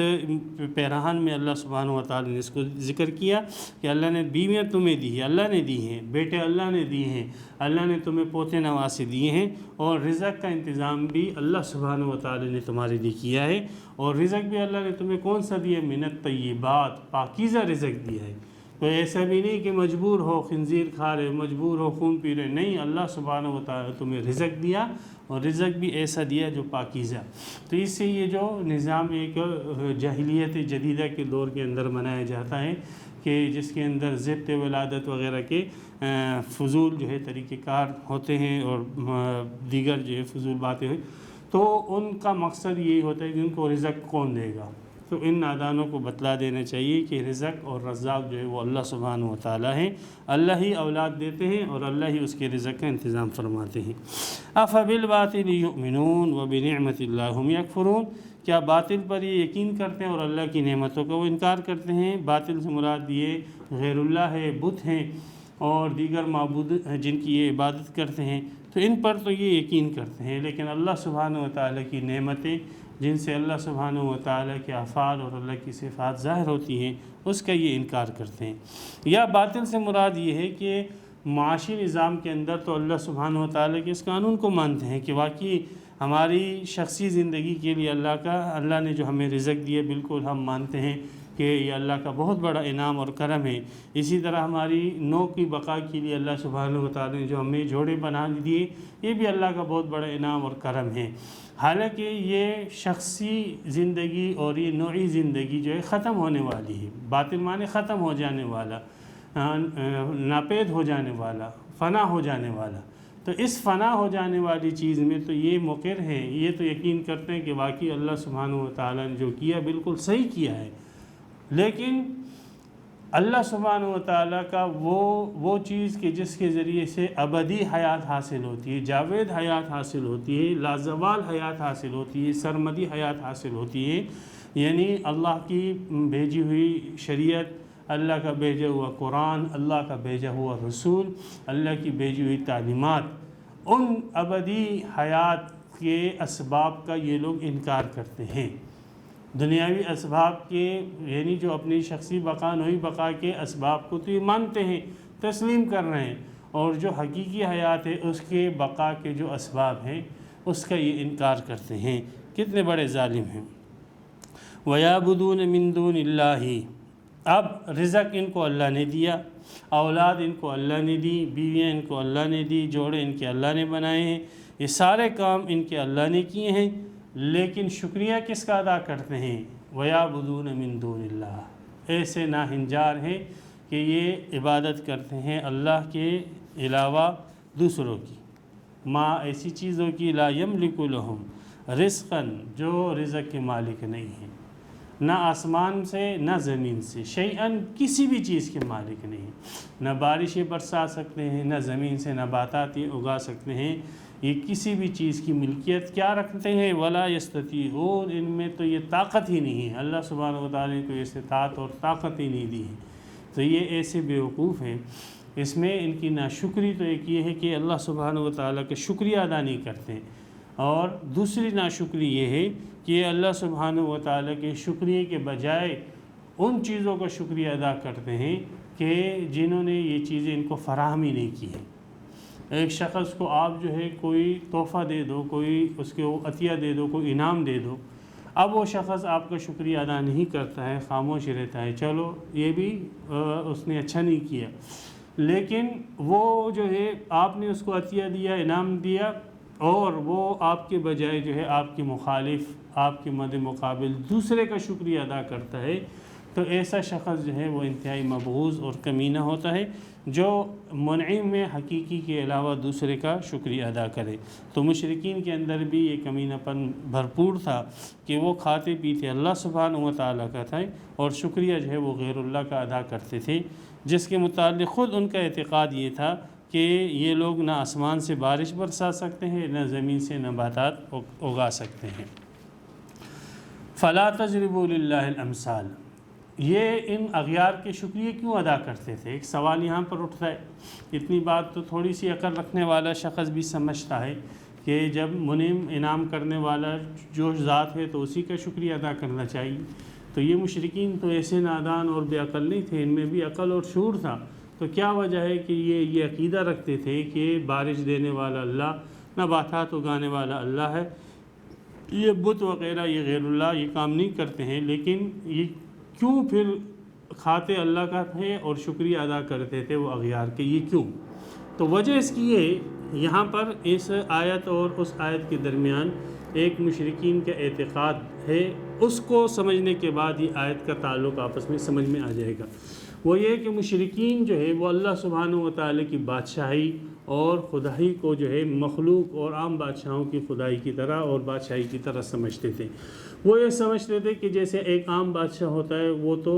پیراہن میں اللہ سبحانہ و تعالی نے اس کو ذکر کیا کہ اللہ نے بیویاں تمہیں دی ہیں، اللہ نے دی ہیں، بیٹے اللہ نے دیے ہیں، اللہ نے تمہیں پوتے نواسے دیے ہیں، اور رزق کا انتظام بھی اللہ سبحانہ و تعالی نے تمہارے لیے کیا ہے. اور رزق بھی اللہ نے تمہیں کون سا دیا؟ من الطیبات، پاکیزہ رزق دیا ہے. تو ایسا بھی نہیں کہ مجبور ہو خنزیر کھا رہے، مجبور ہو خون پی رہے، نہیں، اللہ سبحانہ و تعالی تمہیں رزق دیا، اور رزق بھی ایسا دیا جو پاکیزہ. تو اس سے یہ جو نظام ایک جاہلیت جدیدہ کے دور کے اندر منایا جاتا ہے کہ جس کے اندر ضبط ولادت وغیرہ کے فضول جو ہے طریقہ کار ہوتے ہیں اور دیگر جو ہے فضول باتیں ہوئی، تو ان کا مقصد یہی ہوتا ہے کہ ان کو رزق کون دے گا. تو ان نادانوں کو بتلا دینا چاہیے کہ رزق اور رزاق جو ہے وہ اللہ سبحانہ و تعالیٰ ہیں، اللہ ہی اولاد دیتے ہیں اور اللہ ہی اس کے رزق کا انتظام فرماتے ہیں. افبالباطل یؤمنون وبنعمت اللہ هم یکفرون، کیا باطل پر یہ یقین کرتے ہیں اور اللہ کی نعمتوں کا وہ انکار کرتے ہیں؟ باطل سے مراد یہ غیر اللہ ہے، بت ہیں اور دیگر معبود جن کی یہ عبادت کرتے ہیں، تو ان پر تو یہ یقین کرتے ہیں، لیکن اللہ سبحانہ و تعالیٰ کی نعمتیں جن سے اللہ سبحانہ و تعالیٰ کے افعال اور اللہ کی صفات ظاہر ہوتی ہیں اس کا یہ انکار کرتے ہیں. یا باطل سے مراد یہ ہے کہ معاشی نظام کے اندر تو اللہ سبحانہ و تعالیٰ کے اس قانون کو مانتے ہیں کہ واقعی ہماری شخصی زندگی کے لیے اللہ نے جو ہمیں رزق دیے بالکل ہم مانتے ہیں کہ یہ اللہ کا بہت بڑا انعام اور کرم ہے. اسی طرح ہماری نو کی بقا کے لیے اللہ سبحانہ و تعالیٰ نے جو ہمیں جوڑے بنا دیے یہ بھی اللہ کا بہت بڑا انعام اور کرم ہے. حالانکہ یہ شخصی زندگی اور یہ نوعی زندگی جو ہے ختم ہونے والی ہے. باطل معنی ختم ہو جانے والا، ناپید ہو جانے والا، فنا ہو جانے والا. تو اس فنا ہو جانے والی چیز میں تو یہ مقر ہے، یہ تو یقین کرتے ہیں کہ واقعی اللہ سبحانہ و تعالیٰ نے جو کیا بالکل صحیح کیا ہے. لیکن اللہ سبحانہ و تعالیٰ کا وہ چیز کہ جس کے ذریعے سے ابدی حیات حاصل ہوتی ہے، جاوید حیات حاصل ہوتی ہے، لازوال حیات حاصل ہوتی ہے، سرمدی حیات حاصل ہوتی ہے، یعنی اللہ کی بھیجی ہوئی شریعت، اللہ کا بھیجا ہوا قرآن، اللہ کا بھیجا ہوا رسول، اللہ کی بھیجی ہوئی تعلیمات، ان ابدی حیات کے اسباب کا یہ لوگ انکار کرتے ہیں. دنیاوی اسباب کے یعنی جو اپنی شخصی بقا نوعی بقا کے اسباب کو تو یہ مانتے ہیں، تسلیم کر رہے ہیں، اور جو حقیقی حیات ہے اس کے بقا کے جو اسباب ہیں اس کا یہ انکار کرتے ہیں۔ کتنے بڑے ظالم ہیں۔ وَيَعْبُدُونَ مِن دُونِ اللَّهِ، اب رزق ان کو اللہ نے دیا، اولاد ان کو اللہ نے دی، بیویاں ان کو اللہ نے دی، جوڑے ان کے اللہ نے بنائے ہیں، یہ سارے کام ان کے اللہ نے کیے ہیں، لیکن شکریہ کس کا ادا کرتے ہیں؟ وَيَعْبُدُونَ مِن دُونِ اللَّهِ، ایسے ناہنجار ہیں کہ یہ عبادت کرتے ہیں اللہ کے علاوہ دوسروں کی، ماں ایسی چیزوں کی لا یملک لہم رزقاً، جو رزق کے مالک نہیں ہیں، نہ آسمان سے نہ زمین سے، شیئاً کسی بھی چیز کے مالک نہیں ہیں، نہ بارشیں برسا سکتے ہیں، نہ زمین سے نباتات اگا سکتے ہیں، یہ کسی بھی چیز کی ملکیت کیا رکھتے ہیں؟ ولا یستطیعون، ان میں تو یہ طاقت ہی نہیں ہے، اللہ سبحانہ وتعالی نے کوئی استطاعت اور طاقت ہی نہیں دی ہے، تو یہ ایسے بیوقوف ہیں۔ اس میں ان کی ناشکری تو ایک یہ ہے کہ اللہ سبحانہ وتعالی کا شکریہ ادا نہیں کرتے، اور دوسری ناشکری یہ ہے کہ اللہ سبحانہ وتعالی کے شکریہ کے بجائے ان چیزوں کا شکریہ ادا کرتے ہیں کہ جنہوں نے یہ چیزیں ان کو فراہم ہی نہیں کی ہیں۔ ایک شخص کو آپ جو ہے کوئی تحفہ دے دو، کوئی اس کو عطیہ دے دو، کوئی انعام دے دو، اب وہ شخص آپ کا شکریہ ادا نہیں کرتا ہے، خاموش رہتا ہے، چلو یہ بھی اس نے اچھا نہیں کیا، لیکن وہ جو ہے آپ نے اس کو عطیہ دیا، انعام دیا، اور وہ آپ کے بجائے جو ہے آپ کے مخالف، آپ کے مد مقابل دوسرے کا شکریہ ادا کرتا ہے، تو ایسا شخص جو ہے وہ انتہائی مبغوض اور کمینہ ہوتا ہے، جو منعم میں حقیقی کے علاوہ دوسرے کا شکریہ ادا کرے۔ تو مشرکین کے اندر بھی یہ کمینہ پن بھرپور تھا کہ وہ کھاتے پیتے اللہ سبحانہ وتعالیٰ کا تھا، اور شکریہ جو ہے وہ غیر اللہ کا ادا کرتے تھے، جس کے متعلق خود ان کا اعتقاد یہ تھا کہ یہ لوگ نہ آسمان سے بارش برسا سکتے ہیں، نہ زمین سے نباتات اگا سکتے ہیں۔ فَلَا تَضْرِبُوا لِلَّهِ الْأَمْثَالَ، یہ ان اغیار کے شکریہ کیوں ادا کرتے تھے؟ ایک سوال یہاں پر اٹھتا ہے۔ اتنی بات تو تھوڑی سی عقل رکھنے والا شخص بھی سمجھتا ہے کہ جب منعم انعام کرنے والا جو ذات ہے تو اسی کا شکریہ ادا کرنا چاہیے، تو یہ مشرکین تو ایسے نادان اور بے عقل نہیں تھے، ان میں بھی عقل اور شعور تھا۔ تو کیا وجہ ہے کہ یہ عقیدہ رکھتے تھے کہ بارش دینے والا اللہ، نباتات اگانے والا اللہ ہے، یہ بت وغیرہ یہ غیر اللہ یہ کام نہیں کرتے ہیں، لیکن یہ کیوں پھر کھاتے اللہ کا تھے اور شکریہ ادا کرتے تھے وہ اغیار کے؟ یہ کیوں؟ تو وجہ اس کی یہ یہاں پر اس آیت اور اس آیت کے درمیان ایک مشرکین کا اعتقاد ہے، اس کو سمجھنے کے بعد یہ آیت کا تعلق آپس میں سمجھ میں آ جائے گا۔ وہ یہ کہ مشرکین جو ہے وہ اللہ سبحانہ وتعالی کی بادشاہی اور خدائی کو جو ہے مخلوق اور عام بادشاہوں کی خدائی کی طرح اور بادشاہی کی طرح سمجھتے تھے۔ وہ یہ سمجھتے تھے کہ جیسے ایک عام بادشاہ ہوتا ہے، وہ تو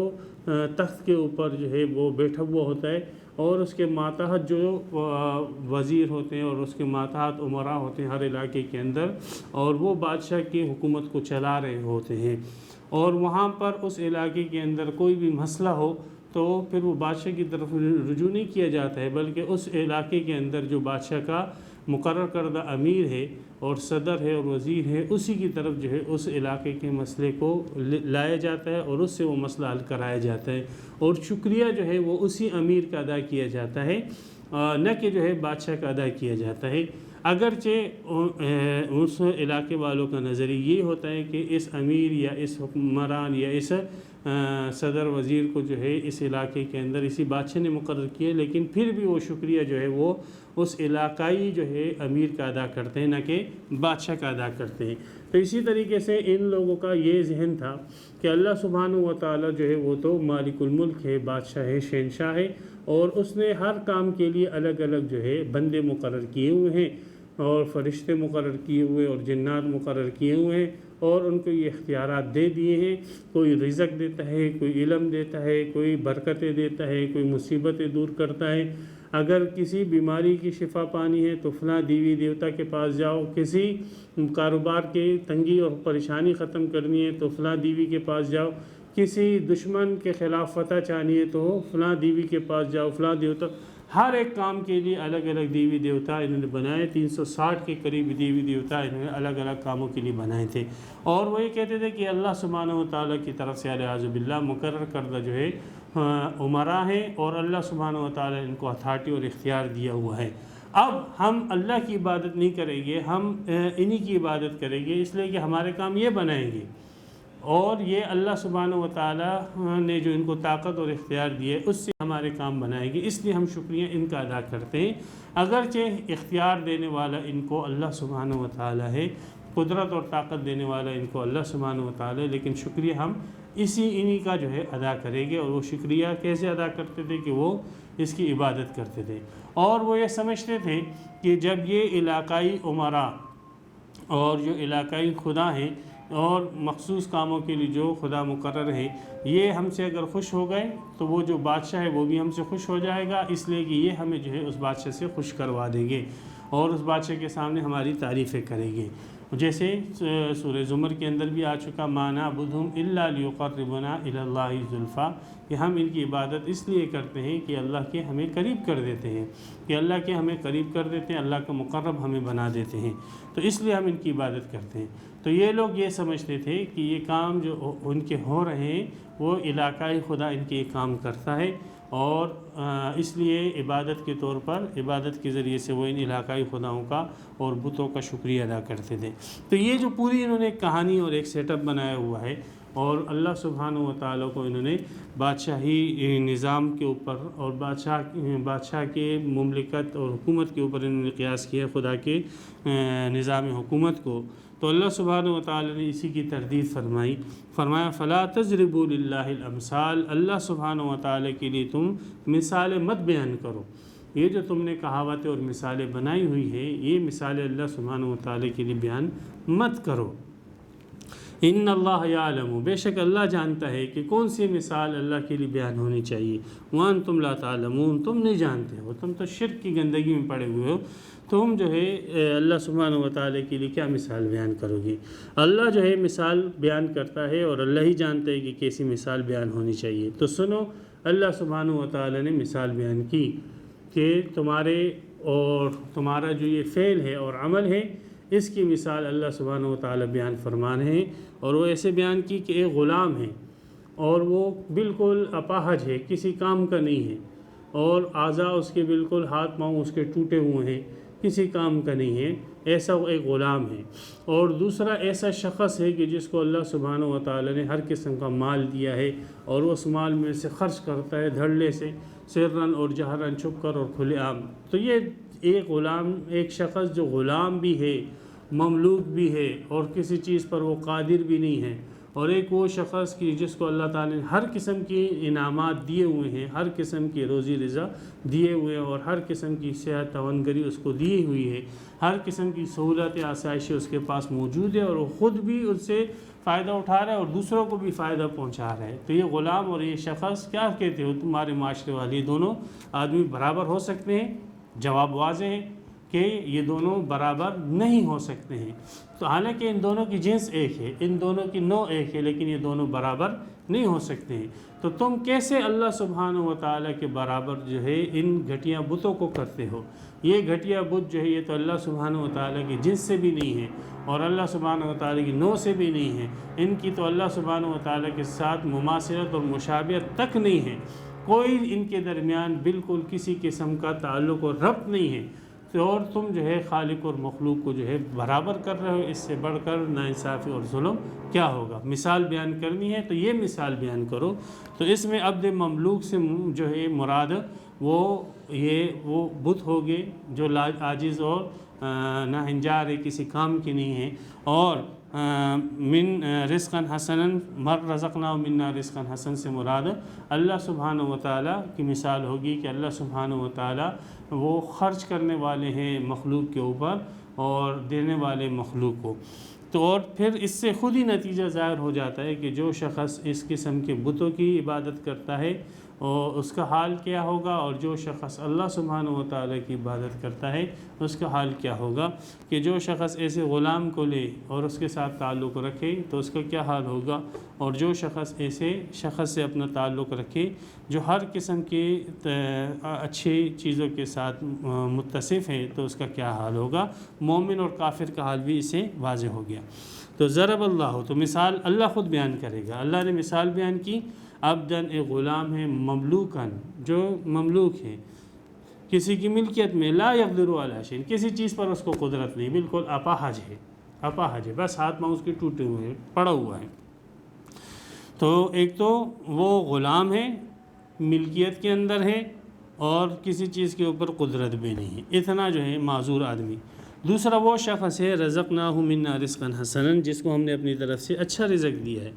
تخت کے اوپر جو ہے وہ بیٹھا ہوا ہوتا ہے، اور اس کے ماتحت جو وزیر ہوتے ہیں اور اس کے ماتحت امراء ہوتے ہیں ہر علاقے کے اندر، اور وہ بادشاہ کی حکومت کو چلا رہے ہوتے ہیں، اور وہاں پر اس علاقے کے اندر کوئی بھی مسئلہ ہو تو پھر وہ بادشاہ کی طرف رجوع نہیں کیا جاتا ہے، بلکہ اس علاقے کے اندر جو بادشاہ کا مقرر کردہ امیر ہے اور صدر ہے اور وزیر ہے، اسی کی طرف جو ہے اس علاقے کے مسئلے کو لایا جاتا ہے اور اس سے وہ مسئلہ حل کرایا جاتا ہے، اور شکریہ جو ہے وہ اسی امیر کا ادا کیا جاتا ہے، نہ کہ جو ہے بادشاہ کا ادا کیا جاتا ہے۔ اگرچہ اس علاقے والوں کا نظریہ یہ ہوتا ہے کہ اس امیر یا اس حکمران یا اس صدر وزیر کو جو ہے اس علاقے کے اندر اسی بادشاہ نے مقرر کیا، لیکن پھر بھی وہ شکریہ جو ہے وہ اس علاقائی جو ہے امیر کا ادا کرتے ہیں، نہ کہ بادشاہ کا ادا کرتے ہیں۔ تو اسی طریقے سے ان لوگوں کا یہ ذہن تھا کہ اللہ سبحانہ وتعالی جو ہے وہ تو مالک الملک ہے، بادشاہ ہے، شہنشاہ ہے، اور اس نے ہر کام کے لیے الگ الگ جو ہے بندے مقرر کیے ہوئے ہیں، اور فرشتے مقرر کیے ہوئے اور جنات مقرر کیے ہوئے ہیں، اور ان کو یہ اختیارات دے دیے ہیں۔ کوئی رزق دیتا ہے، کوئی علم دیتا ہے، کوئی برکتیں دیتا ہے، کوئی مصیبتیں دور کرتا ہے۔ اگر کسی بیماری کی شفا پانی ہے تو فلاں دیوی دیوتا کے پاس جاؤ، کسی کاروبار کے تنگی اور پریشانی ختم کرنی ہے تو فلاں دیوی کے پاس جاؤ، کسی دشمن کے خلاف فتح چاہنی ہے تو فلاں دیوی کے پاس جاؤ، فلاں دیوتا۔ ہر ایک کام کے لیے الگ الگ دیوی دیوتا انہوں نے بنائے، 360 کے قریب دیوی دیوتا انہوں نے الگ الگ کاموں کے لیے بنائے تھے، اور وہ یہ کہتے تھے کہ اللہ سبحانہ وتعالیٰ کی طرف سے اعوذ باللہ مقرر کردہ جو ہے امراء ہیں، اور اللہ سبحانہ وتعالیٰ ان کو اتھارٹی اور اختیار دیا ہوا ہے۔ اب ہم اللہ کی عبادت نہیں کریں گے، ہم انہی کی عبادت کریں گے، اس لیے کہ ہمارے کام یہ بنائیں گے، اور یہ اللہ سبحانہ و تعالیٰ نے جو ان کو طاقت اور اختیار دی ہے اس سے ہمارے کام بنائیں گے، اس لیے ہم شکریہ ان کا ادا کرتے ہیں۔ اگرچہ اختیار دینے والا ان کو اللہ سبحانہ و تعالیٰ ہے، قدرت اور طاقت دینے والا ان کو اللہ سبحانہ و تعالیٰ ہے، لیکن شکریہ ہم انہی کا جو ہے ادا کریں گے۔ اور وہ شکریہ کیسے ادا کرتے تھے کہ وہ اس کی عبادت کرتے تھے، اور وہ یہ سمجھتے تھے کہ جب یہ علاقائی امراء اور جو علاقائی خدا ہیں اور مخصوص کاموں کے لیے جو خدا مقرر ہے، یہ ہم سے اگر خوش ہو گئے تو وہ جو بادشاہ ہے وہ بھی ہم سے خوش ہو جائے گا، اس لیے کہ یہ ہمیں جو ہے اس بادشاہ سے خوش کروا دیں گے اور اس بادشاہ کے سامنے ہماری تعریفیں کریں گے۔ جیسے سورہ زمر کے اندر بھی آ چکا، ما نعبدہم الا لیقربونا الی اللہ زلفیٰ، کہ ہم ان کی عبادت اس لیے کرتے ہیں کہ اللہ کے ہمیں قریب کر دیتے ہیں، کہ اللہ کے ہمیں قریب کر دیتے ہیں، اللہ کا مقرب ہمیں بنا دیتے ہیں، تو اس لیے ہم ان کی عبادت کرتے ہیں۔ تو یہ لوگ یہ سمجھتے تھے کہ یہ کام جو ان کے ہو رہے ہیں وہ علاقائی خدا ان کے کام کرتا ہے، اور اس لیے عبادت کے طور پر، عبادت کے ذریعے سے وہ ان علاقائی خداؤں کا اور بتوں کا شکریہ ادا کرتے تھے۔ تو یہ جو پوری انہوں نے کہانی اور ایک سیٹ اپ بنایا ہوا ہے، اور اللہ سبحانہ و تعالیٰ کو انہوں نے بادشاہی نظام کے اوپر اور بادشاہ کے مملکت اور حکومت کے اوپر انہوں نے قیاس کیا خدا کے نظام حکومت کو، تو اللہ سبحانہ و تعالیٰ نے اسی کی تردید فرمایا فلا تضربوا للہ الامثال، اللہ سبحانہ و تعالیٰ کے لیے تم مثالیں مت بیان کرو۔ یہ جو تم نے کہاوتیں اور مثالیں بنائی ہوئی ہیں، یہ مثالیں اللہ سبحانہ و تعالیٰ کے لیے بیان مت کرو۔ ان اللہ یعلم، بے شک اللہ جانتا ہے کہ کون سی مثال اللہ کے لیے بیان ہونی چاہیے، وانتم لا تعلمون، تم نہیں جانتے ہو، تم تو شرک کی گندگی میں پڑے ہوئے ہو، تم جو ہے اللہ سبحانہ و تعالیٰ کے لیے کیا مثال بیان کرو گے؟ اللہ جو ہے مثال بیان کرتا ہے، اور اللہ ہی جانتا ہے کہ کیسی مثال بیان ہونی چاہیے۔ تو سنو، اللہ سبحانہ و تعالیٰ نے مثال بیان کی کہ تمہارے اور تمہارا جو یہ فعل ہے اور عمل ہے، اس کی مثال اللہ سبحانہ و تعالیٰ بیان فرما رہے ہیں، اور وہ ایسے بیان کی کہ ایک غلام ہے اور وہ بالکل اپاہج ہے، کسی کام کا نہیں ہے، اور اعضاء اس کے بالکل ہاتھ پاؤں اس کے ٹوٹے ہوئے ہیں، کسی کام کا نہیں ہے، ایسا وہ ایک غلام ہے۔ اور دوسرا ایسا شخص ہے کہ جس کو اللہ سبحانہ و تعالیٰ نے ہر قسم کا مال دیا ہے، اور وہ اس مال میں سے خرچ کرتا ہے دھڑلے سے، سرًا اور جہرًا، چھپ کر اور کھلے عام۔ تو یہ ایک غلام، ایک شخص جو غلام بھی ہے، مملوک بھی ہے، اور کسی چیز پر وہ قادر بھی نہیں ہے، اور ایک وہ شخص کی جس کو اللہ تعالیٰ نے ہر قسم کی انعامات دیے ہوئے ہیں، ہر قسم کی روزی رزق دیے ہوئے ہیں، اور ہر قسم کی صحت توانگری اس کو دی ہوئی ہے، ہر قسم کی سہولت آسائشیں اس کے پاس موجود ہے، اور وہ خود بھی اس سے فائدہ اٹھا رہا ہے اور دوسروں کو بھی فائدہ پہنچا رہا ہے۔ تو یہ غلام اور یہ شخص کیا کہتے ہو تمہارے معاشرے والے، دونوں آدمی برابر ہو سکتے ہیں؟ جواب واضح ہے کہ یہ دونوں برابر نہیں ہو سکتے ہیں۔ تو حالانکہ ان دونوں کی جنس ایک ہے، ان دونوں کی نوع ایک ہے، لیکن یہ دونوں برابر نہیں ہو سکتے ہیں۔ تو تم کیسے اللہ سبحانہ و تعالیٰ کے برابر جو ہے ان گھٹیا بتوں کو کرتے ہو؟ یہ گھٹیا بت جو ہے یہ تو اللہ سبحانہ و تعالیٰ کی جنس سے بھی نہیں ہے، اور اللہ سبحانہ و تعالیٰ کی نوع سے بھی نہیں ہے، ان کی تو اللہ سبحانہ و تعالیٰ کے ساتھ مماثلت اور مشابہت تک نہیں ہے، کوئی ان کے درمیان بالکل کسی قسم کا تعلق اور ربط نہیں ہے۔ تو اور تم جو ہے خالق اور مخلوق کو جو ہے برابر کر رہے ہو، اس سے بڑھ کر ناانصافی اور ظلم کیا ہوگا؟ مثال بیان کرنی ہے تو یہ مثال بیان کرو۔ تو اس میں عبد مملوک سے جو ہے مراد وہ بت ہوگے جو عاجز اور ناہنجار ہے، کسی کام کی نہیں ہے، اور من رزقا حسنا مر رزقنا منا رزقا حسن سے مراد اللہ سبحانہ و تعالیٰ کی مثال ہوگی کہ اللہ سبحانہ و تعالیٰ وہ خرچ کرنے والے ہیں مخلوق کے اوپر اور دینے والے مخلوق کو۔ تو اور پھر اس سے خود ہی نتیجہ ظاہر ہو جاتا ہے کہ جو شخص اس قسم کے بتوں کی عبادت کرتا ہے اور اس کا حال کیا ہوگا، اور جو شخص اللہ سبحانہ و تعالیٰ کی عبادت کرتا ہے اس کا حال کیا ہوگا۔ کہ جو شخص ایسے غلام کو لے اور اس کے ساتھ تعلق رکھے تو اس کا کیا حال ہوگا، اور جو شخص ایسے شخص سے اپنا تعلق رکھے جو ہر قسم کی اچھی چیزوں کے ساتھ متصف ہے تو اس کا کیا حال ہوگا۔ مومن اور کافر کا حال بھی اسے واضح ہو گیا۔ تو ضرب اللہ، تو مثال اللہ خود بیان کرے گا۔ اللہ نے مثال بیان کی، عبدن، ایک غلام ہے، مملوکن، جو مملوک ہے، کسی کی ملکیت میں لا یقدر علی شیء، کسی چیز پر اس کو قدرت نہیں، بالکل اپاہج ہے، اپاہج ہے، بس ہاتھ پاؤں اس کے ٹوٹے ہوئے ہیں، پڑا ہوا ہے۔ تو ایک تو وہ غلام ہے، ملکیت کے اندر ہے، اور کسی چیز کے اوپر قدرت بھی نہیں ہے، اتنا جو ہے معذور آدمی۔ دوسرا وہ شخص ہے رزقناہ منا رزقا حسنا، جس کو ہم نے اپنی طرف سے اچھا رزق دیا ہے،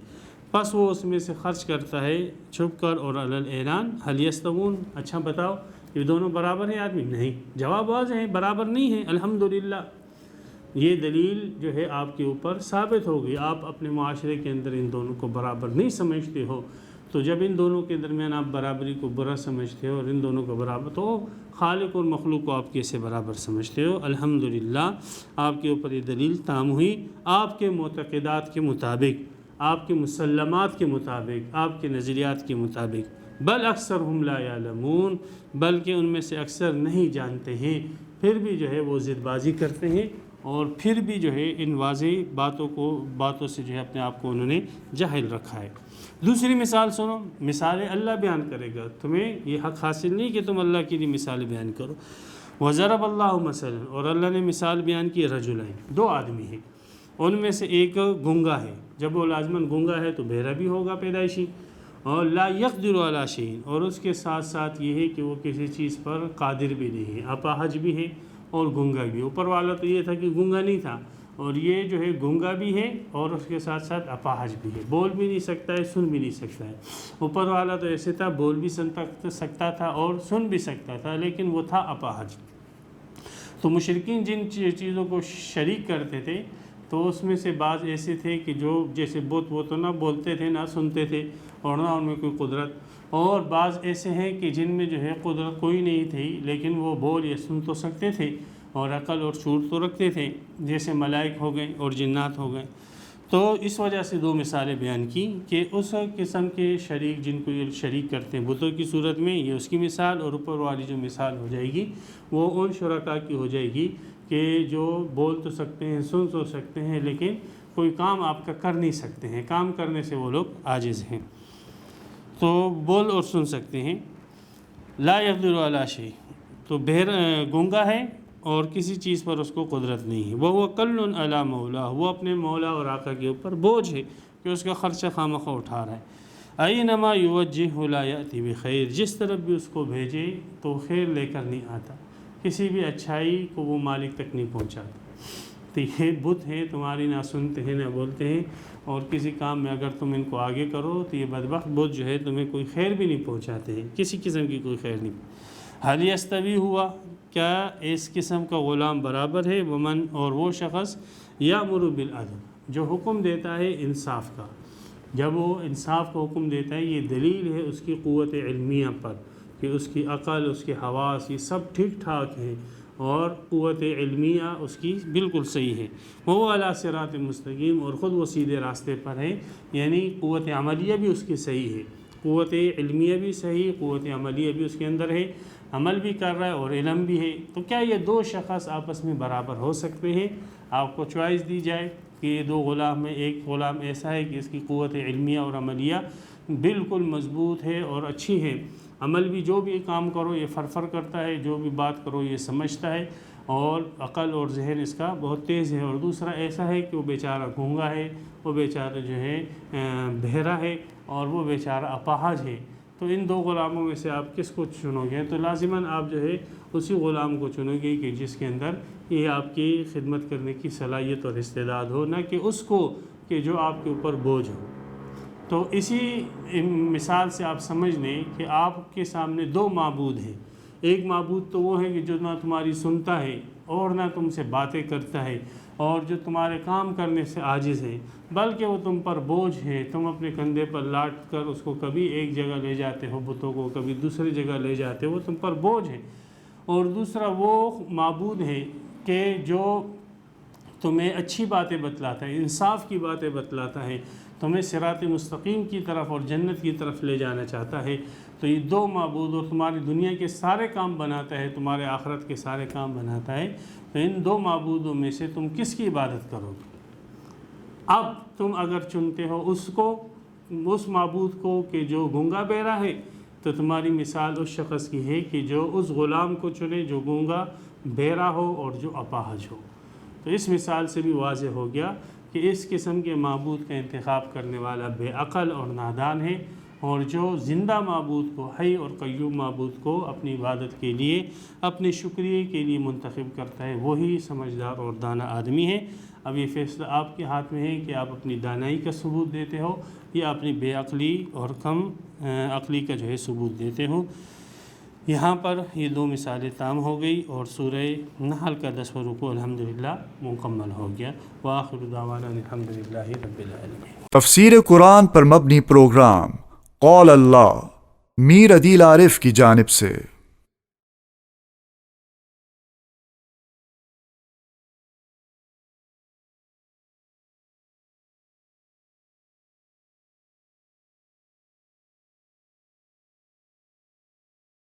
پس وہ اس میں سے خرچ کرتا ہے چھپ کر اور علی الاعلان۔ هل یستوون، اچھا بتاؤ یہ دونوں برابر ہیں آدمی؟ نہیں، جواب واضح ہے، برابر نہیں ہے۔ الحمدللہ، یہ دلیل جو ہے آپ کے اوپر ثابت ہوگی، آپ اپنے معاشرے کے اندر ان دونوں کو برابر نہیں سمجھتے ہو، تو جب ان دونوں کے درمیان آپ برابری کو برا سمجھتے ہو اور ان دونوں کو برابر، تو خالق اور مخلوق کو آپ کیسے برابر سمجھتے ہو؟ الحمدللہ آپ کے اوپر یہ دلیل تام ہوئی، آپ کے معتقدات کے مطابق، آپ کے مسلمات کے مطابق، آپ کے نظریات کے مطابق۔ بل اکثرہم لا یعلمون، بلکہ ان میں سے اکثر نہیں جانتے ہیں، پھر بھی جو ہے وہ ضد بازی کرتے ہیں، اور پھر بھی جو ہے ان واضح باتوں سے جو ہے اپنے آپ کو انہوں نے جاہل رکھا ہے۔ دوسری مثال سنو، مثالیں اللہ بیان کرے گا، تمہیں یہ حق حاصل نہیں کہ تم اللہ کے لیے مثالیں بیان کرو۔ وضرب اللہ مثلا، اور اللہ نے مثال بیان کی رجلین، دو آدمی ہیں، ان میں سے ایک گنگا ہے، جب وہ لازماً گنگا ہے تو بہرا بھی ہوگا پیدائشی، اور لا یقدر علی شیء، اور اس کے ساتھ ساتھ یہ ہے کہ وہ کسی چیز پر قادر بھی نہیں ہے، اپاہج بھی ہے اور گنگا بھی۔ اوپر والا تو یہ تھا کہ گنگا نہیں تھا، اور یہ جو ہے گنگا بھی ہے اور اس کے ساتھ ساتھ اپاہج بھی ہے، بول بھی نہیں سکتا ہے، سن بھی نہیں سکتا ہے۔ اوپر والا تو ایسے تھا، بول بھی سکتا تھا اور سن بھی سکتا تھا، لیکن وہ تھا اپاہج۔ تو مشرکین جن چیزوں کو شریک کرتے تھے، تو اس میں سے بعض ایسے تھے کہ جو جیسے بت وہ تو نہ بولتے تھے نہ سنتے تھے اور نہ ان میں کوئی قدرت، اور بعض ایسے ہیں کہ جن میں جو ہے قدرت کوئی نہیں تھی لیکن وہ بول یا سن تو سکتے تھے اور عقل اور شعور تو رکھتے تھے، جیسے ملائک ہو گئے اور جنات ہو گئے۔ تو اس وجہ سے دو مثالیں بیان کی کہ اس قسم کے شریک جن کو یہ شریک کرتے ہیں بتوں کی صورت میں، یہ اس کی مثال، اور اوپر والی جو مثال ہو جائے گی وہ ان شرکاء کی ہو جائے گی کہ جو بول تو سکتے ہیں، سن تو سکتے ہیں، لیکن کوئی کام آپ کا کر نہیں سکتے ہیں، کام کرنے سے وہ لوگ عاجز ہیں۔ تو بول اور سن سکتے ہیں، لا یقدر علی شیء، تو گنگا ہے اور کسی چیز پر اس کو قدرت نہیں ہے۔ وہ کل علی مولا، وہ اپنے مولا اور آقا کے اوپر بوجھ ہے کہ اس کا خرچہ خواہ اٹھا رہا ہے۔ اینما یوجہ لا یأتی بخیر، جس طرف بھی اس کو بھیجے تو خیر لے کر نہیں آتا، کسی بھی اچھائی کو وہ مالک تک نہیں پہنچاتا۔ تو یہ بت ہیں، تمہاری نہ سنتے ہیں نہ بولتے ہیں، اور کسی کام میں اگر تم ان کو آگے کرو تو یہ بدبخت بت جو ہے تمہیں کوئی خیر بھی نہیں پہنچاتے ہیں، کسی قسم کی کوئی خیر نہیں۔ حل یستوی ہوا، کیا اس قسم کا غلام برابر ہے؟ ومن، اور وہ شخص یامر بالعدل، جو حکم دیتا ہے انصاف کا، جب وہ انصاف کا حکم دیتا ہے، یہ دلیل ہے اس کی قوت علمیہ پر کہ اس کی عقل، اس کے حواس، یہ سب ٹھیک ٹھاک ہیں، اور قوت علمیہ اس کی بالکل صحیح ہے۔ وہ علی صراط مستقیم، اور خود وہ سیدھے راستے پر ہے، یعنی قوت عملیہ بھی اس کی صحیح ہے، قوت علمیہ بھی صحیح، قوت عملیہ بھی اس کے اندر ہے، عمل بھی کر رہا ہے اور علم بھی ہے۔ تو کیا یہ دو شخص آپس میں برابر ہو سکتے ہیں؟ آپ کو چوائس دی جائے کہ یہ دو غلام میں ایک غلام ایسا ہے کہ اس کی قوت علمیہ اور عملیہ بالکل مضبوط ہے اور اچھی ہے، عمل بھی جو بھی کام کرو یہ فرفر کرتا ہے، جو بھی بات کرو یہ سمجھتا ہے، اور عقل اور ذہن اس کا بہت تیز ہے، اور دوسرا ایسا ہے کہ وہ بیچارہ گونگا ہے، وہ بیچارہ جو ہے بہرا ہے، اور وہ بیچارہ اپاہج ہے۔ تو ان دو غلاموں میں سے آپ کس کو چنو گے؟ تو لازماً آپ جو ہے اسی غلام کو چنو گے کہ جس کے اندر یہ آپ کی خدمت کرنے کی صلاحیت اور استعداد ہو، نہ کہ اس کو کہ جو آپ کے اوپر بوجھ ہو۔ تو اسی مثال سے آپ سمجھ لیں کہ آپ کے سامنے دو معبود ہیں، ایک معبود تو وہ ہے کہ جو نہ تمہاری سنتا ہے اور نہ تم سے باتیں کرتا ہے، اور جو تمہارے کام کرنے سے عاجز ہے، بلکہ وہ تم پر بوجھ ہے، تم اپنے کندھے پر لاٹ کر اس کو کبھی ایک جگہ لے جاتے ہو بتوں کو، کبھی دوسری جگہ لے جاتے ہو، وہ تم پر بوجھ ہے۔ اور دوسرا وہ معبود ہے کہ جو تمہیں اچھی باتیں بتلاتا ہے، انصاف کی باتیں بتلاتا ہے، تمہیں صراط مستقیم کی طرف اور جنت کی طرف لے جانا چاہتا ہے۔ تو یہ دو معبود، اور تمہاری دنیا کے سارے کام بناتا ہے، تمہارے آخرت کے سارے کام بناتا ہے، تو ان دو معبودوں میں سے تم کس کی عبادت کرو گے؟ اب تم اگر چنتے ہو اس کو، اس معبود کو کہ جو گنگا بہرا ہے، تو تمہاری مثال اس شخص کی ہے کہ جو اس غلام کو چنے جو گونگا بہرا ہو اور جو اپاہج ہو۔ تو اس مثال سے بھی واضح ہو گیا کہ اس قسم کے معبود کا انتخاب کرنے والا بے عقل اور نادان ہے، اور جو زندہ معبود کو، حی اور قیوم معبود کو اپنی عبادت کے لیے، اپنے شکریہ کے لیے منتخب کرتا ہے، وہی سمجھدار اور دانا آدمی ہے۔ اب یہ فیصلہ آپ کے ہاتھ میں ہے کہ آپ اپنی دانائی کا ثبوت دیتے ہو یا اپنی بے عقلی اور کم عقلی کا جو ہے ثبوت دیتے ہو۔ یہاں پر یہ دو مثالیں تام ہو گئی اور سورہ نحل کا 10واں رکوع الحمدللہ مکمل ہو گیا۔ وآخر دعوانا الحمدللہ رب العالمین۔ تفسیر قرآن پر مبنی پروگرام قول اللہ میر عدیل عارف کی جانب سے